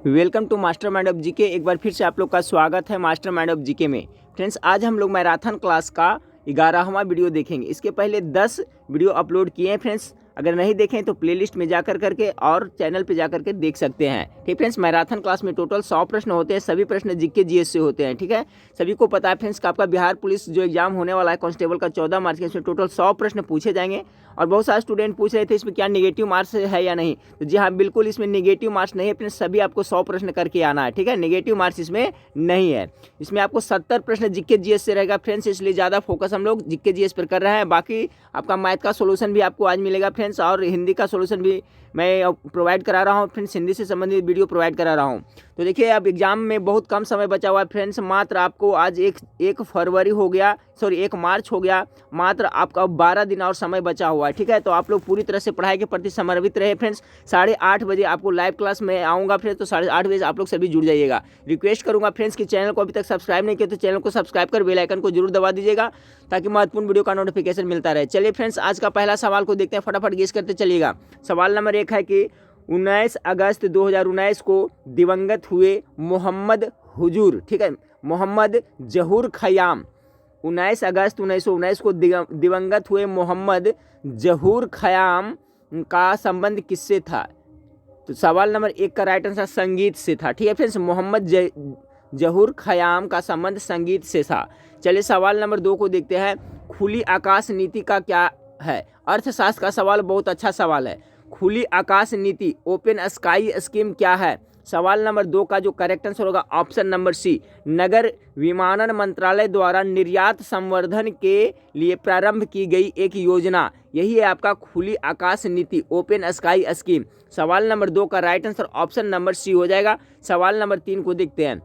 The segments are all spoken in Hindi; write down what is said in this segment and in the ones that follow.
Welcome to master mind of GK. एक बार फिर से आप लोग का स्वागत है मास्टर माइंड ऑफ जीके में। फ्रेंड्स, आज हम लोग मैराथन क्लास का 11वां वीडियो देखेंगे। इसके पहले 10 वीडियो अपलोड किए हैं फ्रेंड्स। अगर नहीं देखें तो प्लेलिस्ट में जा करके और चैनल पे जा करके देख सकते हैं। ठीक फ्रेंड्स, मैराथन क्लास में टोटल 100 प्रश्न होते हैं। सभी प्रश्न जीके जीएस से होते हैं। ठीक है, सभी को पता है फ्रेंड्स का आपका बिहार पुलिस जो एग्जाम होने वाला है कांस्टेबल का 14 मार्च के, इसमें टोटल 100 प्रश्न पूछे जाएंगे। और बहुत सारे स्टूडेंट पूछ रहे थे इसमें क्या नेगेटिव मार्क्स है या नहीं। तो जी हाँ, बिल्कुल इसमें नेगेटिव मार्क्स नहीं है फ्रेंड्स। सभी आपको 100 प्रश्न करके आना है। ठीक है, नेगेटिव मार्क्स इसमें नहीं है। इसमें आपको 70 प्रश्न जीके जीएस से रहेगा फ्रेंड्स, इसलिए ज़्यादा फोकस हम लोग जीके जीएस पर कर रहे हैं। बाकी आपका मैथ का सोल्यूशन भी आपको आज मिलेगा फ्रेंड्स, और हिंदी का सोल्यूशन भी मैं प्रोवाइड करा रहा हूँ फ्रेंड्स। हिंदी से संबंधित वीडियो प्रोवाइड करा रहा हूँ। तो देखिए, अब एग्जाम में बहुत कम समय बचा हुआ है फ्रेंड्स। मात्र आपको आज एक फरवरी हो गया, सॉरी 1 मार्च हो गया। मात्र आपका 12 दिन और समय बचा हुआ है। ठीक है, तो आप लोग पूरी तरह से पढ़ाई के प्रति समर्पित रहे फ्रेंड्स। 8:30 बजे आपको लाइव क्लास में आऊँगा फ्रेंड्स, तो 8:30 बजे आप लोग सभी जुड़ जाइएगा। रिक्वेस्ट करूँगा फ्रेंड्स कि चैनल को अभी तक सब्सक्राइब नहीं किया तो चैनल को सब्सक्राइब कर बेल आइकन को जरूर दबा दीजिएगा, ताकि महत्वपूर्ण वीडियो का नोटिफिकेशन मिलता रहे। चलिए फ्रेंड्स, आज का पहला सवाल को देखते हैं, फटाफट गेस करते चलिएगा। सवाल नंबर 1 है कि 19 अगस्त 2019 को दिवंगत हुए मोहम्मद हुजूर, ठीक है, मोहम्मद जहूर खयाम। 19 अगस्त 1919 को दिवंगत हुए मोहम्मद जहूर खयाम का संबंध किससे था? तो सवाल नंबर 1 का राइट आंसर संगीत से था। ठीक है फ्रेंड्स, मोहम्मद जहूर खयाम का संबंध संगीत से था। चलिए सवाल नंबर 2 को देखते हैं। खुली आकाश नीति का क्या है? अर्थशास्त्र का सवाल, बहुत अच्छा सवाल है। खुली आकाश नीति, ओपन स्काई स्कीम क्या है? सवाल नंबर 2 का जो करेक्ट आंसर होगा ऑप्शन नंबर सी, नगर विमानन मंत्रालय द्वारा निर्यात संवर्धन के लिए प्रारंभ की गई एक योजना, यही है आपका खुली आकाश नीति, ओपन स्काई स्कीम। सवाल नंबर 2 का right answer option number C हो जाएगा। सवाल नंबर 3 को देखते हैं।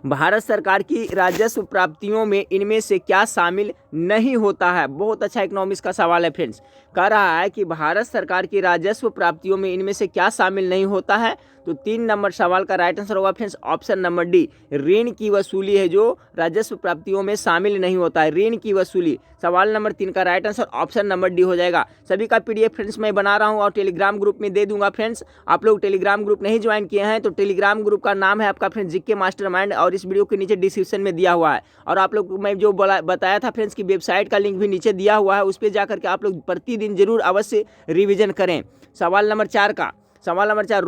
भारत सरकार की राजस्व प्राप्तियों में इनमें से क्या शामिल नहीं होता है? बहुत अच्छा इकोनॉमिक्स का सवाल है फ्रेंड्स। कह रहा है कि भारत सरकार की राजस्व प्राप्तियों में इनमें से क्या शामिल नहीं होता है? तो 3 नंबर सवाल का राइट आंसर होगा फ्रेंड्स ऑप्शन नंबर डी, ऋण की वसूली है जो राजस्व प्राप्तियों में शामिल नहीं होता है, ऋण की वसूली। सवाल नंबर 3 का right answer option number D हो जाएगा। सभी का पीडीएफ फ्रेंड्स मैं बना रहा हूं और टेलीग्राम ग्रुप में दे दूंगा फ्रेंड्स। आप लोग टेलीग्राम ग्रुप नहीं ज्वाइन किए हैं तो टेलीग्राम ग्रुप का नाम है आपका फ्रेंड्स जीके मास्टरमाइंड, और इस वीडियो के नीचे डिस्क्रिप्शन में दिया हुआ है। और आप लोग मैं जो बताया था फ्रेंड्स की वेबसाइट का लिंक भी नीचे दिया हुआ है, उस पर जाकर के आप लोग प्रतिदिन जरूर अवश्य रिविजन करें। सवाल नंबर 4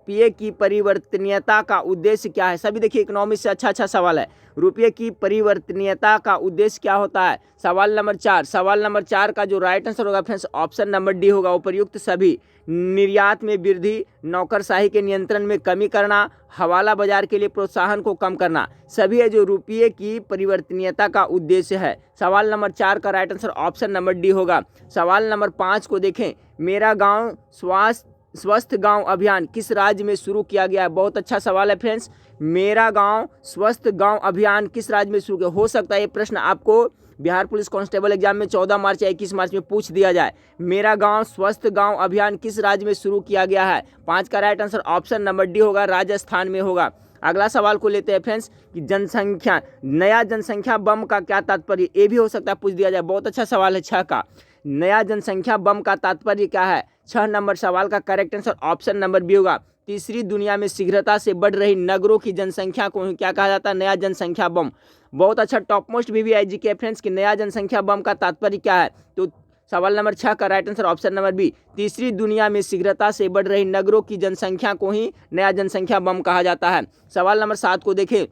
रुपये की परिवर्तनीयता का उद्देश्य क्या है? सभी देखिए, इकोनॉमिक्स से अच्छा सवाल है। रुपये की परिवर्तनीयता का उद्देश्य क्या होता है? सवाल नंबर 4 का जो राइट आंसर होगा फ्रेंड्स ऑप्शन नंबर डी होगा, उपर्युक्त सभी। निर्यात में वृद्धि, नौकरशाही के नियंत्रण में कमी करना, हवाला बाजार के लिए प्रोत्साहन को कम करना, सभी है जो रुपये की परिवर्तनीयता का उद्देश्य है। सवाल नंबर 4 का right answer option number D होगा। सवाल नंबर 5 को देखें। मेरा गाँव स्वस्थ गांव अभियान किस राज्य में शुरू किया गया है? बहुत अच्छा सवाल है फ्रेंड्स। मेरा गांव स्वस्थ गांव अभियान किस राज्य में शुरू किया? हो सकता है ये प्रश्न आपको बिहार पुलिस कांस्टेबल एग्जाम में 14 मार्च या 21 मार्च में पूछ दिया जाए। मेरा गांव स्वस्थ गांव अभियान किस राज्य में शुरू किया गया है? 5 का right answer option number D होगा, राजस्थान में होगा। अगला सवाल को लेते हैं फ्रेंड्स कि जनसंख्या, नया जनसंख्या बम का क्या तात्पर्य? ये भी हो सकता है पूछ दिया जाए। बहुत अच्छा सवाल है 6 का, नया जनसंख्या बम का तात्पर्य क्या है? 6 नंबर सवाल का correct answer option number B होगा। तीसरी दुनिया में शीघ्रता से बढ़ रही नगरों की जनसंख्या को क्या कहा जाता है? नया जनसंख्या बम। बहुत अच्छा टॉप मोस्ट VVIG के फ्रेंड्स कि नया जनसंख्या बम का तात्पर्य क्या है? तो सवाल नंबर 6 का right answer option number B, तीसरी दुनिया में शीघ्रता से बढ़ रही नगरों की जनसंख्या को ही नया जनसंख्या बम कहा जाता है। सवाल नंबर 7 को देखें।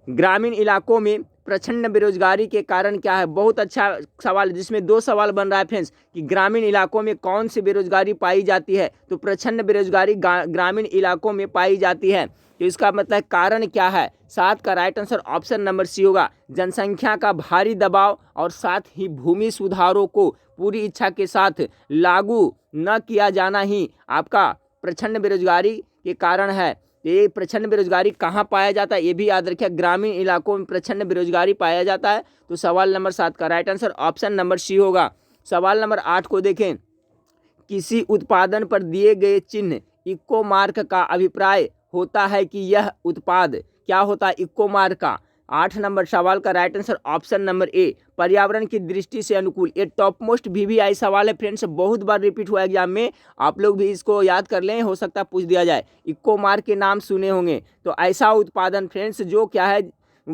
ग्रामीण इलाकों में प्रचंड बेरोजगारी के कारण क्या है? बहुत अच्छा सवाल है, जिसमें 2 सवाल बन रहा है फ्रेंड्स कि ग्रामीण इलाकों में कौन सी बेरोजगारी पाई जाती है? तो प्रचंड बेरोजगारी ग्रामीण इलाकों में पाई जाती है। तो इसका मतलब कारण क्या है? 7 का right answer option number C होगा, जनसंख्या का भारी दबाव और साथ ही भूमि सुधारों को पूरी इच्छा के साथ लागू न किया जाना ही आपका प्रचंड बेरोजगारी के कारण है। ये प्रचंड बेरोजगारी कहाँ पाया जाता है? ये भी याद रखिए, ग्रामीण इलाकों में प्रचंड बेरोजगारी पाया जाता है। तो सवाल नंबर 7 का right answer option number C होगा। सवाल नंबर 8 को देखें। किसी उत्पादन पर दिए गए चिन्ह इको मार्क का अभिप्राय होता है कि यह उत्पाद क्या होता है? इको मार्क का। 8 नंबर सवाल का राइट आंसर ऑप्शन नंबर ए, पर्यावरण की दृष्टि से अनुकूल। ये टॉप मोस्ट VVI सवाल है फ्रेंड्स, बहुत बार रिपीट हुआ एग्जाम में, आप लोग भी इसको याद कर लें, हो सकता है पूछ दिया जाए। इको मार्क के नाम सुने होंगे। तो ऐसा उत्पादन फ्रेंड्स जो क्या है,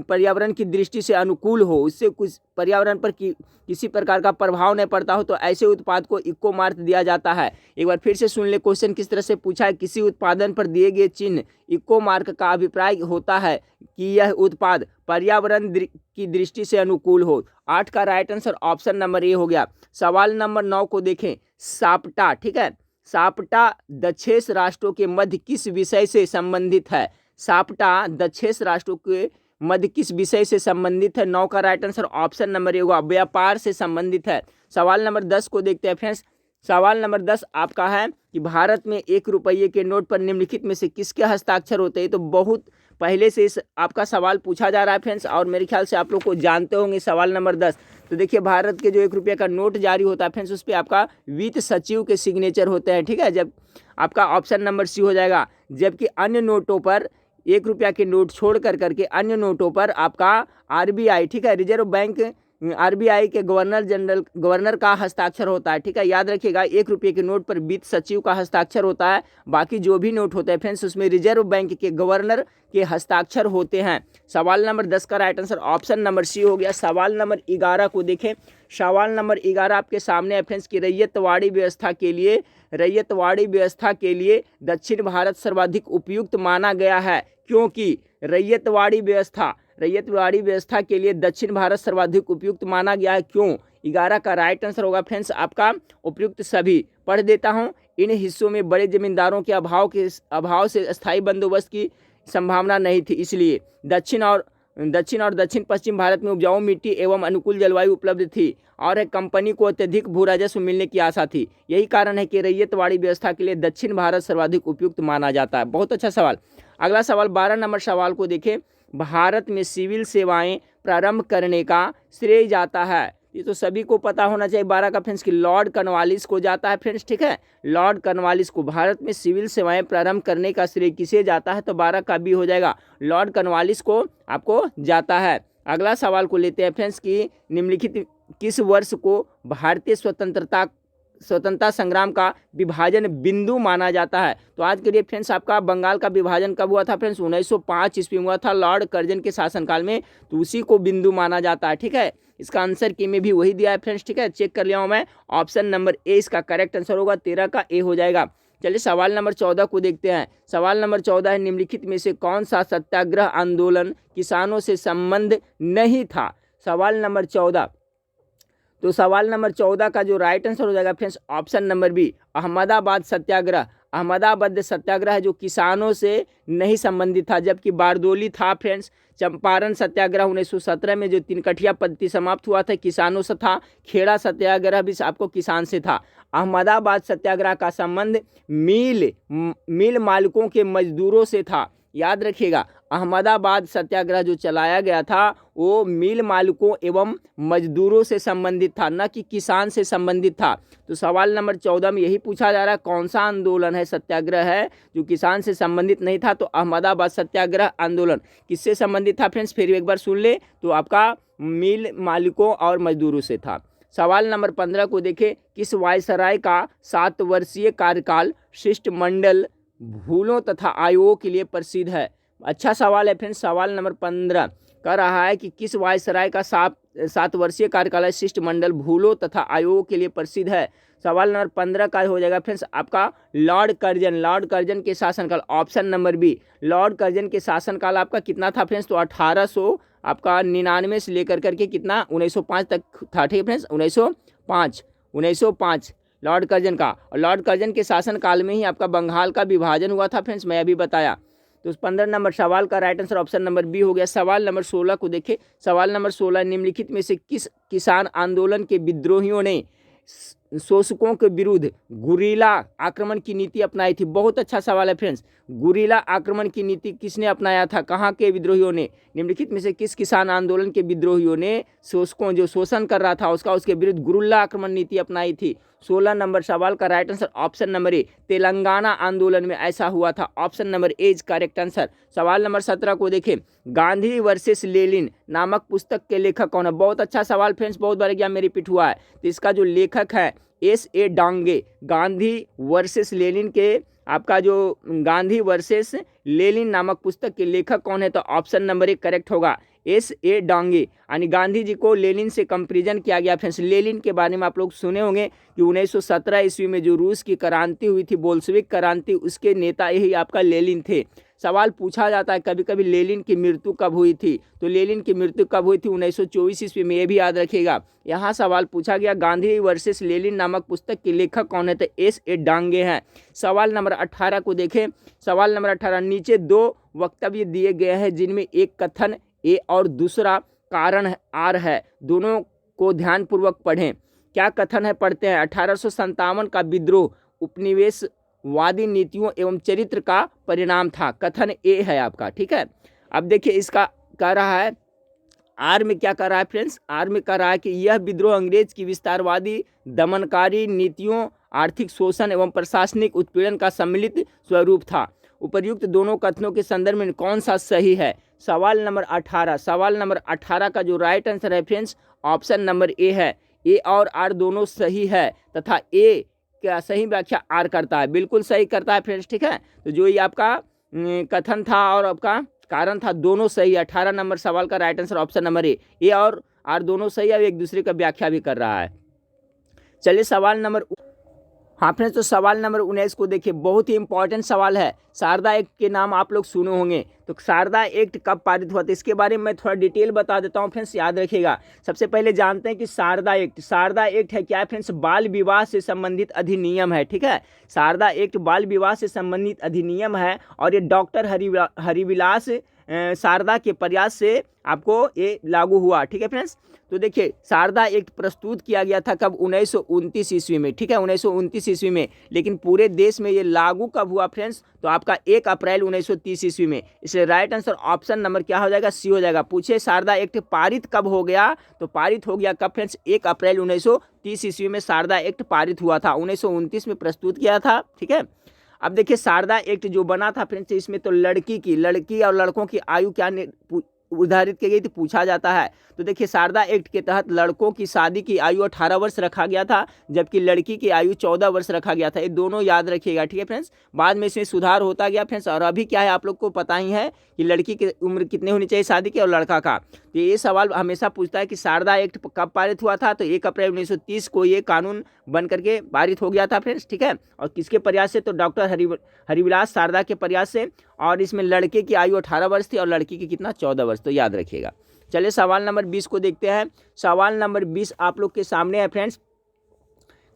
पर्यावरण की दृष्टि से अनुकूल हो, उससे कुछ पर्यावरण पर किसी प्रकार का प्रभाव नहीं पड़ता हो, तो ऐसे उत्पाद को इको मार्क दिया जाता है। एक बार फिर से सुन ले, क्वेश्चन किस तरह से पूछा है। किसी उत्पादन पर दिए गए चिन्ह इको मार्क का अभिप्राय होता है कि यह उत्पाद पर्यावरण की दृष्टि से अनुकूल हो। 8 का राइट आंसर ऑप्शन नंबर ए हो गया। सवाल नंबर 9 को देखें। साप्टा, ठीक है, साप्टा दक्षेस राष्ट्रों के मध्य किस विषय से संबंधित है? साप्टा दक्षेस राष्ट्रों के मध्य किस विषय से संबंधित है? 9 का राइट आंसर ऑप्शन नंबर ए होगा, व्यापार से संबंधित है। सवाल नंबर 10 को देखते हैं फ्रेंड्स। सवाल नंबर 10 आपका है कि भारत में 1 रुपये के नोट पर निम्नलिखित में से किसके हस्ताक्षर होते हैं? तो बहुत पहले से इस आपका सवाल पूछा जा रहा है फ्रेंड्स, और मेरे ख्याल से आप लोग को जानते होंगे। सवाल नंबर 10, तो देखिए भारत के जो 1 रुपये का नोट जारी होता है फ्रेंड्स, उस पर आपका वित्त सचिव के सिग्नेचर होते हैं, ठीक है। जब आपका ऑप्शन नंबर सी हो जाएगा। जबकि अन्य नोटों पर, 1 रुपया के नोट छोड़ करके अन्य नोटों पर आपका RBI, ठीक है, रिजर्व बैंक, RBI के गवर्नर का हस्ताक्षर होता है, ठीक है। याद रखिएगा, 1 रुपये के नोट पर वित्त सचिव का हस्ताक्षर होता है। बाकी जो भी नोट होते हैं फ्रेंड्स, उसमें रिजर्व बैंक के गवर्नर के हस्ताक्षर होते हैं। सवाल नंबर 10 का right answer option number C हो गया। सवाल नंबर 11 को देखें। सवाल नंबर 11 आपके सामने है फ्रेंड्स कि रैयतवाड़ी व्यवस्था के लिए दक्षिण भारत सर्वाधिक उपयुक्त माना गया है, क्योंकि रैयतवाड़ी व्यवस्था के लिए दक्षिण भारत सर्वाधिक उपयुक्त माना गया है, क्यों? 11 का राइट आंसर होगा फ्रेंड्स आपका उपयुक्त सभी। पढ़ देता हूं। इन हिस्सों में बड़े जमींदारों के अभाव से स्थायी बंदोबस्त की संभावना नहीं थी, इसलिए दक्षिण और दक्षिण पश्चिम भारत में उपजाऊ मिट्टी एवं अनुकूल जलवायु उपलब्ध थी, और कंपनी को अत्यधिक भू राजस्व मिलने की आशा थी। यही कारण है कि रैयतवाड़ी व्यवस्था के लिए दक्षिण भारत सर्वाधिक उपयुक्त माना जाता है। बहुत अच्छा सवाल। अगला सवाल 12 नंबर सवाल को देखें। भारत में सिविल सेवाएं प्रारंभ करने का श्रेय जाता है, ये तो सभी को पता होना चाहिए 12 का फ्रेंड्स, कि लॉर्ड कॉर्नवालिस को जाता है फ्रेंड्स, ठीक है। लॉर्ड कॉर्नवालिस को भारत में सिविल सेवाएं प्रारंभ करने का श्रेय किसे जाता है? तो 12 का बी हो जाएगा, लॉर्ड कॉर्नवालिस को आपको जाता है। अगला सवाल को लेते हैं फ्रेंड्स कि निम्नलिखित किस वर्ष को भारतीय स्वतंत्रता संग्राम का विभाजन बिंदु माना जाता है? तो आज के लिए फ्रेंड्स आपका बंगाल का विभाजन कब हुआ था फ्रेंड्स? 1905 ईस्वी में हुआ था, लॉर्ड कर्जन के शासनकाल में, तो उसी को बिंदु माना जाता है, ठीक है। इसका आंसर की में भी वही दिया है फ्रेंड्स, ठीक है, चेक कर लिया हूं मैं। ऑप्शन नंबर ए इसका करेक्ट आंसर होगा, 13 का ए हो जाएगा। चलिए सवाल नंबर 14 को देखते हैं। सवाल नंबर 14 है, निम्नलिखित में से कौन सा सत्याग्रह आंदोलन किसानों से संबंध नहीं था? सवाल नंबर 14, तो सवाल नंबर 14 का जो राइट आंसर हो जाएगा friends option number B, Ahmedabad Satyagraha. Ahmedabad Satyagraha है जो किसानों से नहीं संबंधित था, जबकि बारदोली था फ्रेंड्स। चंपारण सत्याग्रह 1917 में जो 3 कठिया पद्धति समाप्त हुआ था, किसानों से था। खेड़ा सत्याग्रह भी आपको किसान से था। अहमदाबाद सत्याग्रह का संबंध मिल मालिकों के मजदूरों से था। याद रखिएगा, अहमदाबाद सत्याग्रह जो चलाया गया था वो मिल मालिकों एवं मजदूरों से संबंधित था, न कि किसान से संबंधित था। तो सवाल नंबर 14 में यही पूछा जा रहा है, कौन सा आंदोलन है, सत्याग्रह है जो किसान से संबंधित नहीं था? तो अहमदाबाद सत्याग्रह आंदोलन किससे संबंधित था फ्रेंड्स? फिर एक बार सुन ले, तो आपका मिल मालिकों और मजदूरों से था। सवाल नंबर 15 को देखें। किस वायसराय का 7 वर्षीय कार्यकाल शिष्टमंडल भूलों तथा आयोगों के लिए प्रसिद्ध है? अच्छा सवाल है फ्रेंड्स। सवाल नंबर 15 कह रहा है कि किस वायसराय का 7 वर्षीय कार्यकाल शिष्टमंडल भूलों तथा आयोगों के लिए प्रसिद्ध है? सवाल नंबर 15 का हो जाएगा फ्रेंड्स आपका लॉर्ड कर्जन के शासनकाल, option number B. Lord Curzon के शासनकाल आपका कितना था फ्रेंड्स? तो 1800 आपका 99 से लेकर करके कितना 1905 तक था, ठीक है फ्रेंड्स, 1905 लॉर्ड कर्जन का। और लॉर्ड कर्जन के शासनकाल में ही आपका बंगाल का विभाजन हुआ था फ्रेंड्स, मैं अभी बताया। तो 15 नंबर सवाल का right answer option number B हो गया। सवाल नंबर 16 को देखें। सवाल नंबर 16, निम्नलिखित में से किस किसान आंदोलन के विद्रोहियों ने शोषकों के विरुद्ध गुरीला आक्रमण की नीति अपनाई थी? बहुत अच्छा सवाल है फ्रेंड्स। गुरीला आक्रमण की नीति किसने अपनाया था? कहाँ के विद्रोहियों ने? निम्नलिखित में से किस किसान आंदोलन के विद्रोहियों ने शोषकों जो शोषण कर रहा था उसके विरुद्ध गुरीला आक्रमण नीति अपनाई थी? 16 नंबर सवाल का राइट आंसर ऑप्शन नंबर ए, तेलंगाना आंदोलन में ऐसा हुआ था। Option number A is correct answer. सवाल नंबर 17 को देखें, गांधी वर्सेस लेनिन नामक पुस्तक के लेखक कौन है? बहुत अच्छा सवाल फ्रेंड्स, बहुत बार एग्जाम में रिपीट हुआ है। तो इसका जो लेखक है S.A. Dange. Gandhi versus Lenin के आपका जो गांधी वर्सेस लेनिन नामक पुस्तक के लेखक कौन है? तो ऑप्शन नंबर ए करेक्ट होगा, S.A. डांगे। यानी गांधी जी को लेनिन से कंपेरिजन किया गया। फ्रेंड्स लेनिन के बारे में आप लोग सुने होंगे कि 1917 ईस्वी में जो रूस की क्रांति हुई थी, बोल्शेविक क्रांति, उसके नेता यही आपका लेनिन थे। सवाल पूछा जाता है कभी कभी लेनिन की मृत्यु कब हुई थी? तो लेनिन की मृत्यु कब हुई थी? 1924 ईस्वी में, ये भी याद रखिएगा। यहाँ सवाल पूछा गया गांधी वर्सेस लेनिन नामक पुस्तक के लेखक कौन है? तो S.A. डांगे हैं। सवाल नंबर 18 को देखें। सवाल नंबर 18, नीचे दो वक्तव्य दिए गए हैं जिनमें एक कथन ए और दूसरा कारण आर है, दोनों को ध्यानपूर्वक पढ़ें। क्या कथन है? पढ़ते हैं। 1857 का विद्रोह उपनिवेशवादी नीतियों एवं चरित्र का परिणाम था। कथन ए है आपका, ठीक है। अब देखिए इसका कह रहा है आर में क्या कर रहा है फ्रेंड्स? आर में कह रहा है कि यह विद्रोह अंग्रेज की विस्तारवादी दमनकारी नीतियों, आर्थिक शोषण एवं प्रशासनिक उत्पीड़न का सम्मिलित स्वरूप था। उपर्युक्त दोनों कथनों के संदर्भ में कौन सा सही है? सवाल नंबर 18। सवाल नंबर 18 का जो राइट आंसर है फ्रेंड्स ऑप्शन नंबर ए है। ए और आर दोनों सही है तथा ए क्या सही व्याख्या आर करता है, बिल्कुल सही करता है फ्रेंड्स, ठीक है। तो जो ये आपका कथन था और आपका कारण था, दोनों सही है। 18 नंबर सवाल का राइट आंसर ऑप्शन नंबर ए और आर दोनों सही है, एक दूसरे का व्याख्या भी कर रहा है। चलिए सवाल नंबर, हाँ फ्रेंड्स, तो सवाल नंबर 19 को देखिए, बहुत ही इंपॉर्टेंट सवाल है। शारदा एक्ट के नाम आप लोग सुने होंगे। तो शारदा एक्ट कब पारित हुआ था, इसके बारे में मैं थोड़ा डिटेल बता देता हूँ फ्रेंड्स, याद रखिएगा। सबसे पहले जानते हैं कि शारदा एक्ट है क्या है फ्रेंड्स? बाल विवाह से संबंधित अधिनियम है, ठीक है। शारदा एक्ट बाल विवाह से संबंधित अधिनियम है और ये डॉक्टर हरिविलास शारदा के प्रयास से आपको ये लागू हुआ, ठीक है फ्रेंड्स। तो देखिए शारदा एक्ट प्रस्तुत किया गया था कब? 1929 ईस्वी में, ठीक है, 1929 ईस्वी में। लेकिन पूरे देश में ये लागू कब हुआ फ्रेंड्स? तो आपका 1 अप्रैल 1930 ईस्वी में। इसलिए राइट आंसर ऑप्शन नंबर क्या हो जाएगा? सी हो जाएगा। पूछे शारदा एक्ट पारित कब हो गया? तो पारित हो गया कब फ्रेंड्स? 1 अप्रैल 1930 ईस्वी में शारदा एक्ट पारित हुआ था। 1929 में प्रस्तुत किया था, ठीक है। अब देखिए शारदा एक्ट जो बना था फ्रेंड्स, इसमें तो लड़की और लड़कों की आयु क्या उदाहरित की गई थी, पूछा जाता है। तो देखिए शारदा एक्ट के तहत लड़कों की शादी की आयु 18 वर्ष रखा गया था, जबकि लड़की की आयु 14 वर्ष रखा गया था। ये दोनों याद रखिएगा, ठीक है फ्रेंड्स। बाद में इसमें सुधार होता गया फ्रेंड्स, और अभी क्या है आप लोग को पता ही है कि लड़की की उम्र कितनी होनी चाहिए शादी की और लड़का का। तो ये सवाल हमेशा पूछता है कि शारदा एक्ट कब पारित हुआ था? तो 1 अप्रैल 1930 को ये कानून बन करके पारित हो गया था फ्रेंड्स, ठीक है। और किसके प्रयास से? तो डॉक्टर हरिविलास शारदा के प्रयास से। और इसमें लड़के की आयु 18 वर्ष थी और लड़की की कितना? 14 वर्ष, तो याद रखिएगा। चलिए सवाल नंबर 20 को देखते हैं। सवाल नंबर 20 आप लोग के सामने है फ्रेंड्स।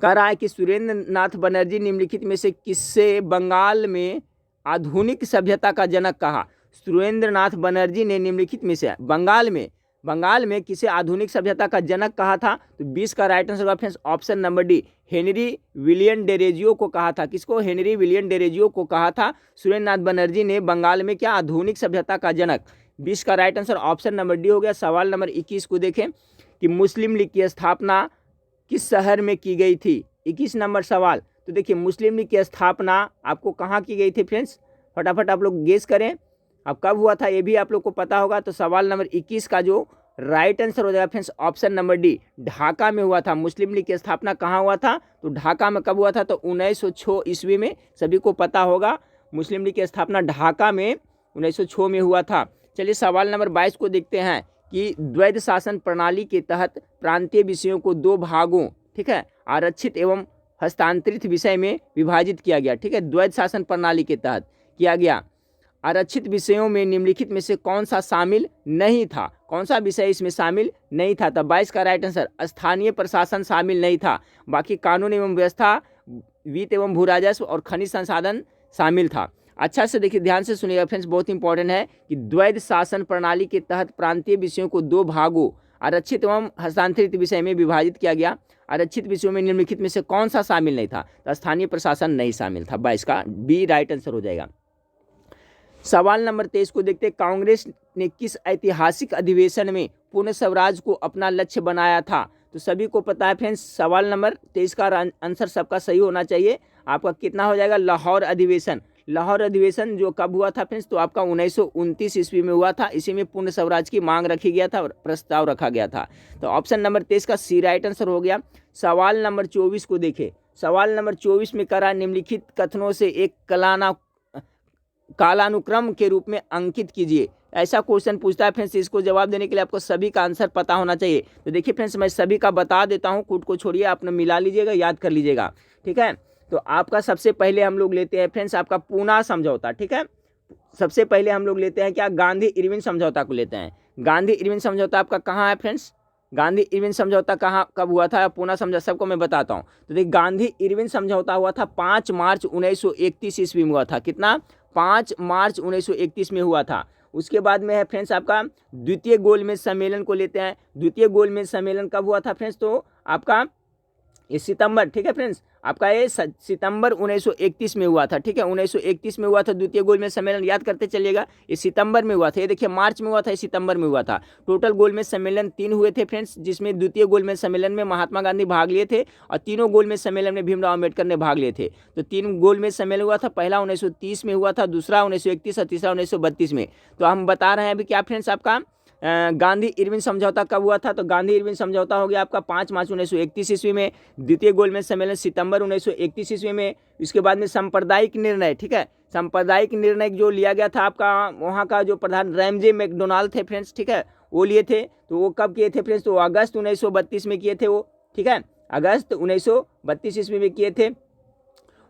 कह रहा है कि सुरेंद्र नाथ बनर्जी निम्नलिखित में से किससे बंगाल में आधुनिक सभ्यता का जनक कहा? सुरेंद्र नाथ बनर्जी ने निम्नलिखित में से बंगाल में किसे आधुनिक सभ्यता का जनक कहा था? तो 20 का राइट आंसर होगा friends option number D, Henry William Derozio को कहा था। किसको? हेनरी विलियम डेरेजियो को कहा था सुरेंद्र नाथ बनर्जी ने बंगाल में क्या आधुनिक सभ्यता का जनक। 20 का right answer option number D हो गया। सवाल नंबर 21 को देखें कि मुस्लिम लीग की स्थापना किस शहर में की गई थी? 21 नंबर सवाल। तो देखिए मुस्लिम लीग की स्थापना आपको कहाँ की गई थी फ्रेंड्स? फटाफट आप लोग गेस करें, अब कब हुआ था ये भी आप लोग को पता होगा। तो सवाल नंबर 21 का जो राइट आंसर हो जाएगा friends option number D, Dhaka में हुआ था। मुस्लिम लीग की स्थापना कहाँ हुआ था? तो ढाका में। कब हुआ था? तो 1906 ईस्वी में। सभी को पता होगा मुस्लिम लीग की स्थापना ढाका में 1906 में हुआ था। चलिए सवाल नंबर 22 को देखते हैं कि द्वैध शासन प्रणाली के तहत प्रांतीय विषयों को 2 भागों, ठीक है, आरक्षित एवं हस्तांतरित विषय में विभाजित किया गया, ठीक है। द्वैध शासन प्रणाली के तहत किया गया। आरक्षित विषयों में निम्नलिखित में से कौन सा शामिल नहीं था? कौन सा विषय इसमें शामिल नहीं था? तब 22 का राइट आंसर स्थानीय प्रशासन शामिल नहीं था। बाकी कानून एवं व्यवस्था, वित्त एवं भू राजस्व और खनिज संसाधन शामिल था। अच्छा से देखिए, ध्यान से सुनिएगा फ्रेंड्स, बहुत इंपॉर्टेंट है कि द्वैध शासन प्रणाली के तहत प्रांतीय विषयों को 2 भागों, आरक्षित एवं हस्तांतरित विषय में विभाजित किया गया। आरक्षित विषयों में निम्नलिखित में से कौन सा शामिल नहीं था? तो स्थानीय प्रशासन नहीं शामिल था। 22 का बी राइट आंसर हो जाएगा। सवाल नंबर 23 को देखते हैं। कांग्रेस ने किस ऐतिहासिक अधिवेशन में पूर्ण स्वराज को अपना लक्ष्य बनाया था? तो सभी को पता है फ्रेंड्स, सवाल नंबर 23 का आंसर सबका सही होना चाहिए। आपका कितना हो जाएगा? लाहौर अधिवेशन। लाहौर अधिवेशन जो कब हुआ था फ्रेंड्स? तो आपका 1929 ईस्वी में हुआ था। इसी में पूर्ण स्वराज की मांग रखी गया था और प्रस्ताव रखा गया था। तो ऑप्शन नंबर 23 का सी राइट आंसर हो गया। सवाल नंबर 24 को देखें। सवाल नंबर 24 में करा निम्नलिखित कथनों से एक कालानुक्रम के रूप में अंकित कीजिए। ऐसा क्वेश्चन पूछता है फ्रेंड्स, इसको जवाब देने के लिए आपको सभी का आंसर पता होना चाहिए। तो देखिए फ्रेंड्स, मैं सभी का बता देता हूँ, कूट को छोड़िए, आपने मिला लीजिएगा, याद कर लीजिएगा, ठीक है। तो आपका सबसे पहले हम लोग लेते हैं फ्रेंड्स आपका पूना समझौता, ठीक है। सबसे पहले हम लोग लेते हैं क्या? गांधी इरविन समझौता को लेते हैं। गांधी इरविन समझौता आपका कहाँ है फ्रेंड्स? गांधी इरविन समझौता कहाँ कब हुआ था? पूना समझौता सबको मैं बताता हूँ। तो देखिए, गांधी इरविन समझौता हुआ था 5 मार्च 1931 ईस्वी में हुआ था। कितना? 5 मार्च 1931 में हुआ था। उसके बाद में है फ्रेंड्स आपका द्वितीय गोलमेज सम्मेलन को लेते हैं। द्वितीय गोलमेज सम्मेलन कब हुआ था फ्रेंड्स? तो आपका ये सितंबर, ठीक है फ्रेंड्स, आपका ये सितंबर 1931 में हुआ था, ठीक है। 1931 में हुआ था द्वितीय गोलमेज सम्मेलन, याद करते चलिएगा। ये सितंबर में हुआ था, ये देखिए मार्च में हुआ था, ये सितंबर में हुआ था। टोटल गोलमेज सम्मेलन 3 हुए थे फ्रेंड्स, जिसमें द्वितीय गोलमेज सम्मेलन में महात्मा गांधी भाग लिए थे और तीनों गोलमेज सम्मेलन में भीमराव अम्बेडकर ने भाग लिए थे। तो 3 गोलमेज सम्मेलन हुआ था। पहला 1930 में हुआ था, दूसरा 1931 और तीसरा 1932 में। तो हम बता रहे हैं अभी क्या फ्रेंड्स, आपका गांधी इरविन समझौता कब हुआ था? तो गांधी इरविन समझौता हो गया आपका 5 मार्च 1931 ईस्वी में। द्वितीय गोलमेज सम्मेलन सितंबर 1931 ईस्वी में। इसके बाद में सांप्रदायिक निर्णय, ठीक है, सांप्रदायिक निर्णय जो लिया गया था आपका, वहाँ का जो प्रधान रैमजे मैकडोनाल्ड थे फ्रेंड्स, ठीक है, वो लिए थे। तो वो कब किए थे फ्रेंड्स? तो अगस्त 1932 में किए थे वो, ठीक है, अगस्त 1932 ईस्वी में किए थे।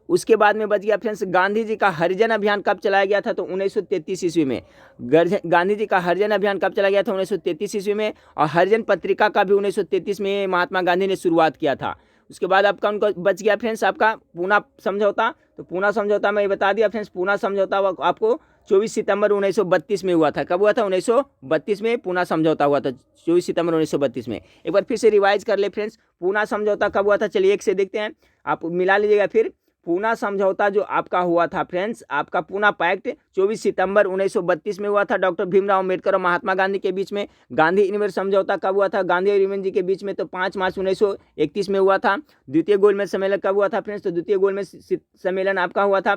उसके बाद में बच गया फ्रेंड्स गांधी जी का हरिजन अभियान कब चलाया गया था? तो 1933 ईस्वी में। गांधी जी का हरिजन अभियान कब चलाया गया था? 1933 ईस्वी में। और हरिजन पत्रिका का भी 1933 में महात्मा गांधी ने शुरुआत किया था। उसके बाद आपका उनको बच गया फ्रेंड्स आपका पूना समझौता। तो पूना समझौता मैं बता दिया फ्रेंड्स, पूना समझौता आपको 24 सितंबर 1932 में हुआ था। कब हुआ था? 1932 में पूना समझौता हुआ था, 24 सितंबर 1932 में। एक बार फिर से रिवाइज कर ले फ्रेंड्स, पूना समझौता कब हुआ था? चलिए एक से देखते हैं, आप मिला लीजिएगा फिर। पूना समझौता जो आपका हुआ था फ्रेंड्स, आपका पूना पैक्ट 24 सितंबर 1932 में हुआ था, डॉक्टर भीमराव अम्बेडकर और महात्मा गांधी के बीच में। गांधी इरविन समझौता कब हुआ था? गांधी और इरविन जी के बीच में, तो 5 मार्च 1931 में हुआ था। द्वितीय गोलमेज सम्मेलन कब हुआ था फ्रेंड्स? तो द्वितीय गोलमेज सम्मेलन आपका हुआ था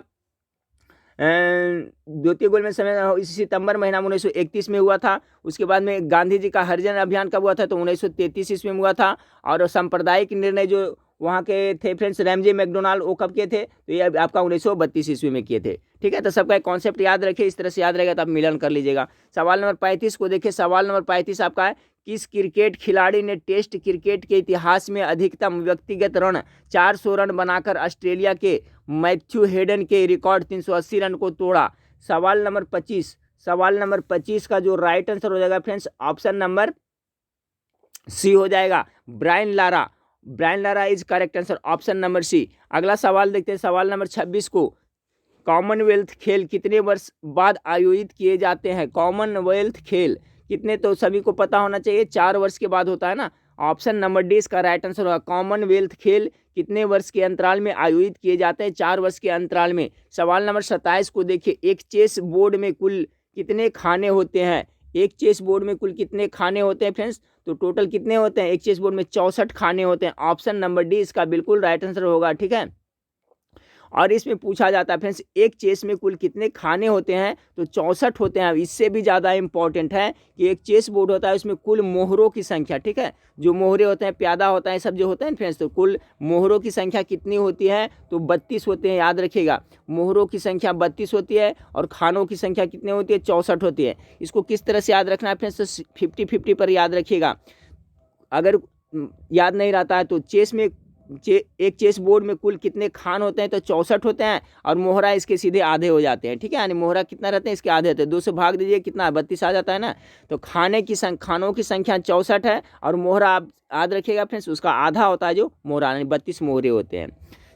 द्वितीय गोलमेज सम्मेलन इसी सितंबर महीना 1931 में हुआ था। उसके बाद में गांधी जी का हरिजन अभियान कब हुआ था? तो 1933 ईस्वी में हुआ था। और सांप्रदायिक निर्णय जो वहाँ के थे फ्रेंड्स रैमजे मैकडोनाल्ड, वो कब किए थे? तो ये आपका 1932 ईस्वी में किए थे, ठीक है। तो सबका एक कॉन्सेप्ट याद रखिए, इस तरह से याद रहेगा तो आप मिलन कर लीजिएगा। सवाल नंबर 35 को देखिए। सवाल नंबर 35 आपका है, किस क्रिकेट खिलाड़ी ने टेस्ट क्रिकेट के इतिहास में अधिकतम व्यक्तिगत रन 400 रन बनाकर ऑस्ट्रेलिया के मैथ्यू हेडन के रिकॉर्ड 380 रन को तोड़ा? सवाल नंबर 25। सवाल नंबर 25 का जो राइट आंसर हो जाएगा फ्रेंड्स, ऑप्शन नंबर सी हो जाएगा, Brian Lara. Brian Lara is correct answer, option number C. अगला सवाल देखते हैं, सवाल नंबर 26 को। कॉमनवेल्थ खेल कितने वर्ष बाद आयोजित किए जाते हैं? कॉमनवेल्थ खेल कितने, तो सभी को पता होना चाहिए, 4 वर्ष के बाद होता है ना। ऑप्शन नंबर डी इसका राइट आंसर होगा। कॉमनवेल्थ खेल कितने वर्ष के अंतराल में आयोजित किए जाते हैं? 4 वर्ष के अंतराल में। सवाल नंबर 27 को देखिए। एक चेस बोर्ड में कुल कितने खाने होते हैं? एक चेस बोर्ड में कुल कितने खाने होते हैं फ्रेंड्स? तो टोटल कितने होते हैं? एक चेस बोर्ड में 64 खाने होते हैं। ऑप्शन नंबर डी इसका बिल्कुल राइट आंसर होगा, ठीक है। और इसमें पूछा जाता है फ्रेंड्स, एक चेस में कुल कितने खाने होते हैं? तो 64 होते हैं। इससे भी ज़्यादा इंपॉर्टेंट है कि एक चेस बोर्ड होता है, उसमें कुल मोहरों की संख्या, ठीक है, जो मोहरे होते हैं, प्यादा होता है, सब जो होता है फ्रेंड्स, तो कुल मोहरों की संख्या कितनी होती है? तो 32 होते हैं, याद रखिएगा। मोहरों की संख्या 32 होती है और खानों की संख्या कितनी होती है? 64 होती है। इसको किस तरह से याद रखना है फ्रेंड्स? तो 50-50 पर याद रखिएगा। अगर याद नहीं रहता है तो चेस में एक चेस बोर्ड में कुल कितने खान होते हैं? तो 64 होते हैं और मोहरा इसके सीधे आधे हो जाते हैं, ठीक है। यानी मोहरा कितना रहते हैं? इसके आधे होते हैं। 2 से भाग दीजिए, कितना? 32 आ जाता है ना। तो खानों की संख्या 64 है और मोहरा आप याद रखिएगा फ्रेंड्स, उसका आधा होता है जो मोहरा, यानी 32 मोहरे होते हैं।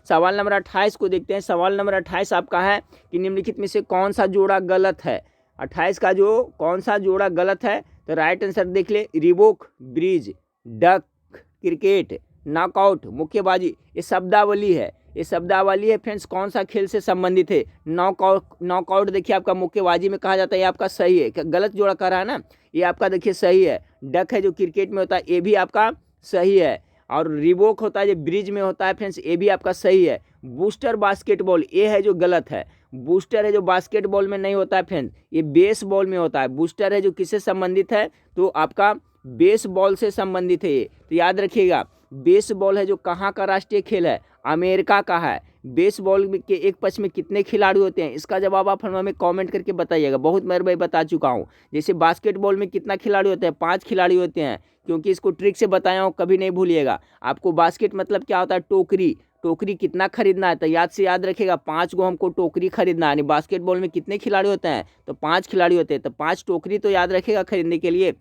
सवाल नंबर 28 को देखते हैं। सवाल नंबर 28 आपका है कि निम्नलिखित में से कौन सा जोड़ा गलत है? 28 का जो कौन सा जोड़ा गलत है? तो राइट आंसर देख ले, Reebok, bridge, duck, cricket, knockout, मुक्केबाजी। ये शब्दावली है, ये शब्दावली है फ्रेंड्स, कौन सा खेल से संबंधित है? नॉकआउट देखिए आपका मुक्केबाजी में कहा जाता है, ये आपका सही है। गलत जोड़ा कर रहा है ना, ये आपका देखिए सही है। डक है जो क्रिकेट में होता है, ये भी आपका सही है। और रिबोक होता है जो ब्रिज में होता है फ्रेंड्स, ये भी आपका सही है। बूस्टर बास्केटबॉल ये है जो गलत है। बूस्टर है जो बास्केटबॉल में नहीं होता है फ्रेंड्स, ये बेसबॉल में होता है। बूस्टर है जो किससे संबंधित है, तो आपका बेसबॉल से संबंधित है ये, तो याद रखिएगा। बेसबॉल है जो कहाँ का राष्ट्रीय खेल है, अमेरिका का है। बेसबॉल के एक पक्ष में कितने खिलाड़ी होते हैं, इसका जवाब आप हमें कमेंट करके बताइएगा। बहुत मैं भाई बता चुका हूँ। जैसे बास्केटबॉल में कितना खिलाड़ी होते हैं, 5 खिलाड़ी होते हैं, क्योंकि इसको ट्रिक से बताया हूँ, कभी नहीं भूलिएगा। आपको बास्केट मतलब क्या होता है, टोकरी। टोकरी कितना खरीदना है, तो याद से याद रखिएगा, 5 गो हमको टोकरी खरीदना है। बास्केटबॉल में कितने खिलाड़ी होते हैं, तो 5 खिलाड़ी होते हैं, तो 5 टोकरी तो याद रखिएगा खरीदने के लिए।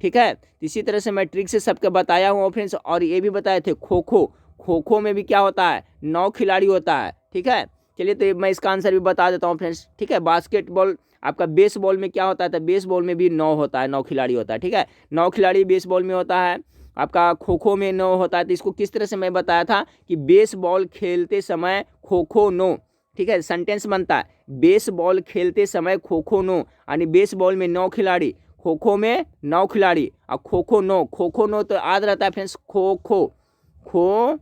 ठीक है, इसी तरह से मैं ट्रिक से सबके बताया हूँ फ्रेंड्स। और ये भी बताए थे खो खो, खो खो में भी क्या होता है, 9 खिलाड़ी होता है। ठीक है, चलिए तो मैं इसका आंसर भी बता देता हूँ फ्रेंड्स। ठीक है, बास्केटबॉल आपका बेसबॉल में क्या होता है, तो बेसबॉल में भी 9 होता है, 9 खिलाड़ी होता है। ठीक है, 9 खिलाड़ी बेसबॉल में होता है। आपका खो खो में 9 होता है। तो इसको किस तरह से मैं बताया था कि बेसबॉल खेलते समय खो खो 9। ठीक है, सेंटेंस बनता है बेसबॉल खेलते समय खो खो 9, यानी बेसबॉल में 9 खिलाड़ी, खो खो में 9 खिलाड़ी, और खो खो 9। खो खो 9 तो याद रहता है फ्रेंड्स, खो खो खो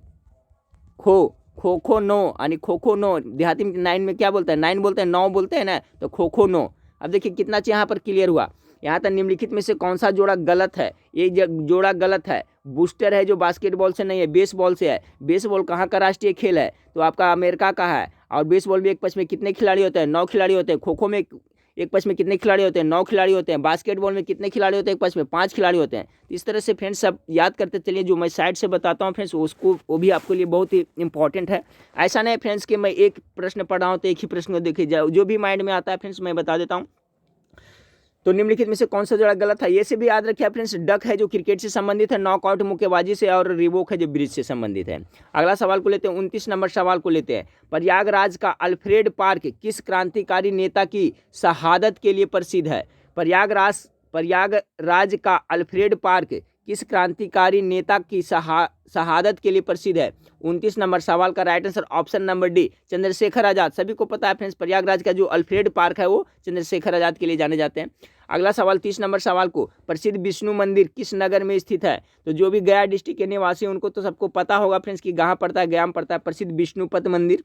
खो खो खो 9, यानी खो खो 9। देहाती में 9 में क्या बोलते हैं, 9 बोलते हैं, 9 बोलते हैं ना, तो खो खो 9। अब देखिए कितना यहाँ पर क्लियर हुआ। यहाँ तक निम्नलिखित में से कौन सा जोड़ा गलत है, ये जोड़ा गलत है। बूस्टर है जो बास्केटबॉल से नहीं है, बेसबॉल से है। बेसबॉल कहाँ का राष्ट्रीय खेल है, तो आपका अमेरिका का है। और बेसबॉल में एक पक्ष में कितने खिलाड़ी होते हैं, 9 खिलाड़ी होते हैं। खो खो में एक पक्ष में कितने खिलाड़ी होते हैं, 9 खिलाड़ी होते हैं। बास्केटबॉल में कितने खिलाड़ी होते हैं, एक पक्ष में 5 खिलाड़ी होते हैं। तो इस तरह से फ्रेंड्स सब याद करते चलिए। जो मैं साइड से बताता हूँ फ्रेंड्स, उसको वो भी आपके लिए बहुत ही इंपॉर्टेंट है। ऐसा नहीं फ्रेंड्स कि मैं एक प्रश्न पढ़ रहा हूँ तो एक ही प्रश्न को देखिए जाए, जो भी माइंड में आता है फ्रेंड्स मैं बता देता हूँ। तो निम्नलिखित में से कौन सा जोड़ा गलत है, ये से भी याद रखिए फ्रेंड्स। डक है जो क्रिकेट से संबंधित है, नॉकआउट मुक्केबाजी से, और रिबोक है जो ब्रिज से संबंधित है। अगला सवाल को लेते हैं, 29 नंबर सवाल को लेते हैं। प्रयागराज का अल्फ्रेड पार्क किस क्रांतिकारी नेता की शहादत के लिए प्रसिद्ध है। प्रयागराज का अल्फ्रेड पार्क किस क्रांतिकारी नेता की शहादत के लिए प्रसिद्ध है। 29 नंबर सवाल का right answer option number D, Chandrashekhar Azad. सभी को पता है फ्रेंड्स, प्रयागराज का जो अल्फ्रेड पार्क है वो चंद्रशेखर आजाद के लिए जाने जाते हैं। अगला सवाल 30 नंबर सवाल को, प्रसिद्ध विष्णु मंदिर किस नगर में स्थित है। तो जो भी गया डिस्ट्रिक्ट के निवासी उनको तो सबको पता होगा फ्रेंड्स कि कहाँ पड़ता है, गया में पड़ता है प्रसिद्ध विष्णुपद मंदिर।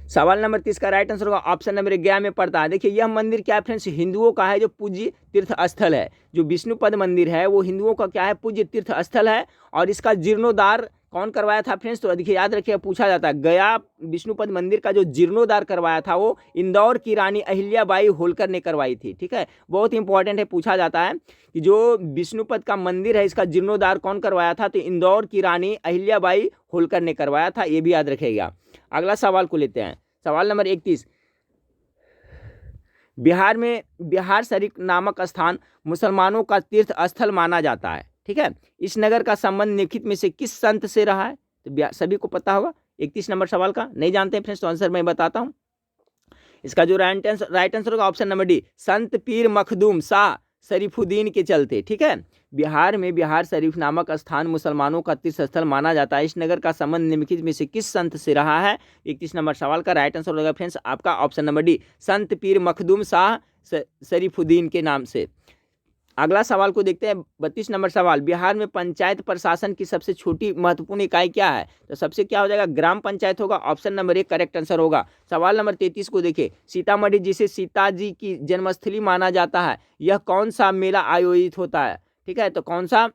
सवाल नंबर 30 का राइट आंसर होगा ऑप्शन नंबर गया में पड़ता है। देखिए यह मंदिर क्या है फ्रेंड्स, हिंदुओं का है जो पूज्य तीर्थ स्थल है। जो विष्णुपद मंदिर है वो हिंदुओं का क्या है, पूज्य तीर्थ स्थल है। और इसका जीर्णोद्धार कौन करवाया था फ्रेंड्स, तो देखिए याद रखिए, पूछा जाता है। गया विष्णुपद मंदिर का जो जीर्णोद्धार करवाया था वो इंदौर की रानी अहिल्याबाई होलकर ने करवाई थी। ठीक है, बहुत इंपॉर्टेंट है, पूछा जाता है कि जो विष्णुपद का मंदिर है इसका जीर्णोद्धार कौन करवाया था, तो इंदौर की रानी अहिल्याबाई होलकर ने करवाया था, ये भी याद रखिएगा। अगला सवाल को लेते हैं, सवाल नंबर 31। बिहार में बिहार शरीफ नामक स्थान मुसलमानों का तीर्थ स्थल माना जाता है। ठीक है, इस नगर का संबंध निम्नलिखित में से किस संत से रहा है, तो सभी को पता होगा। 31 नंबर सवाल का नहीं जानते हैं फ्रेंड्स, तो आंसर मैं बताता हूं। इसका जो राइट आंसर होगा ऑप्शन नंबर डी, संत पीर मखदूम शाह शरीफुद्दीन के चलते। ठीक है, बिहार में बिहार शरीफ नामक स्थान मुसलमानों का तीर्थ स्थल माना जाता है। इस नगर का संबंध निम्नलिखित में से किस संत से रहा है। 31 नंबर सवाल का राइट आंसर होगा फ्रेंड्स आपका ऑप्शन नंबर डी, संत पीर मखदूम शाह शरीफुद्दीन के नाम से। अगला सवाल को देखते हैं, 32 नंबर सवाल। बिहार में पंचायत प्रशासन की सबसे छोटी महत्वपूर्ण इकाई क्या है, तो सबसे क्या हो जाएगा, ग्राम पंचायत होगा। ऑप्शन नंबर 1 करेक्ट आंसर होगा। सवाल नंबर 33 को देखिए, सीतामढ़ी जिसे सीता जी की जन्मस्थली माना जाता है, यह कौन सा मेला आयोजित होता है। ठीक है, तो कौन सा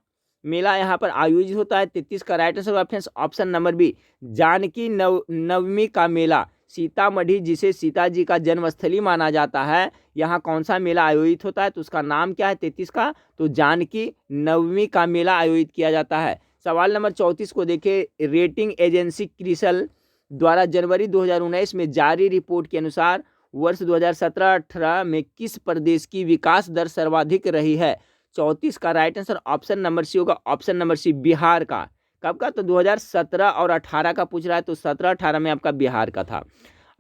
मेला यहाँ पर आयोजित होता है। 33 का राइट आंसर होगा option number B, Janaki Navami का मेला। सीतामढ़ी जिसे सीता जी का जन्मस्थली माना जाता है, यहाँ कौन सा मेला आयोजित होता है, तो उसका नाम क्या है 33 का, तो जानकी नवमी का मेला आयोजित किया जाता है। सवाल नंबर 34 को देखिए, रेटिंग एजेंसी क्रिसल द्वारा जनवरी 2019 में जारी रिपोर्ट के अनुसार वर्ष 2017-18 में किस प्रदेश की विकास दर सर्वाधिक रही है। 34 का right answer option number C होगा, ऑप्शन नंबर सी बिहार का। कब का, तो 2017 और 18 का पूछ रहा है, तो 17-18 में आपका बिहार का था।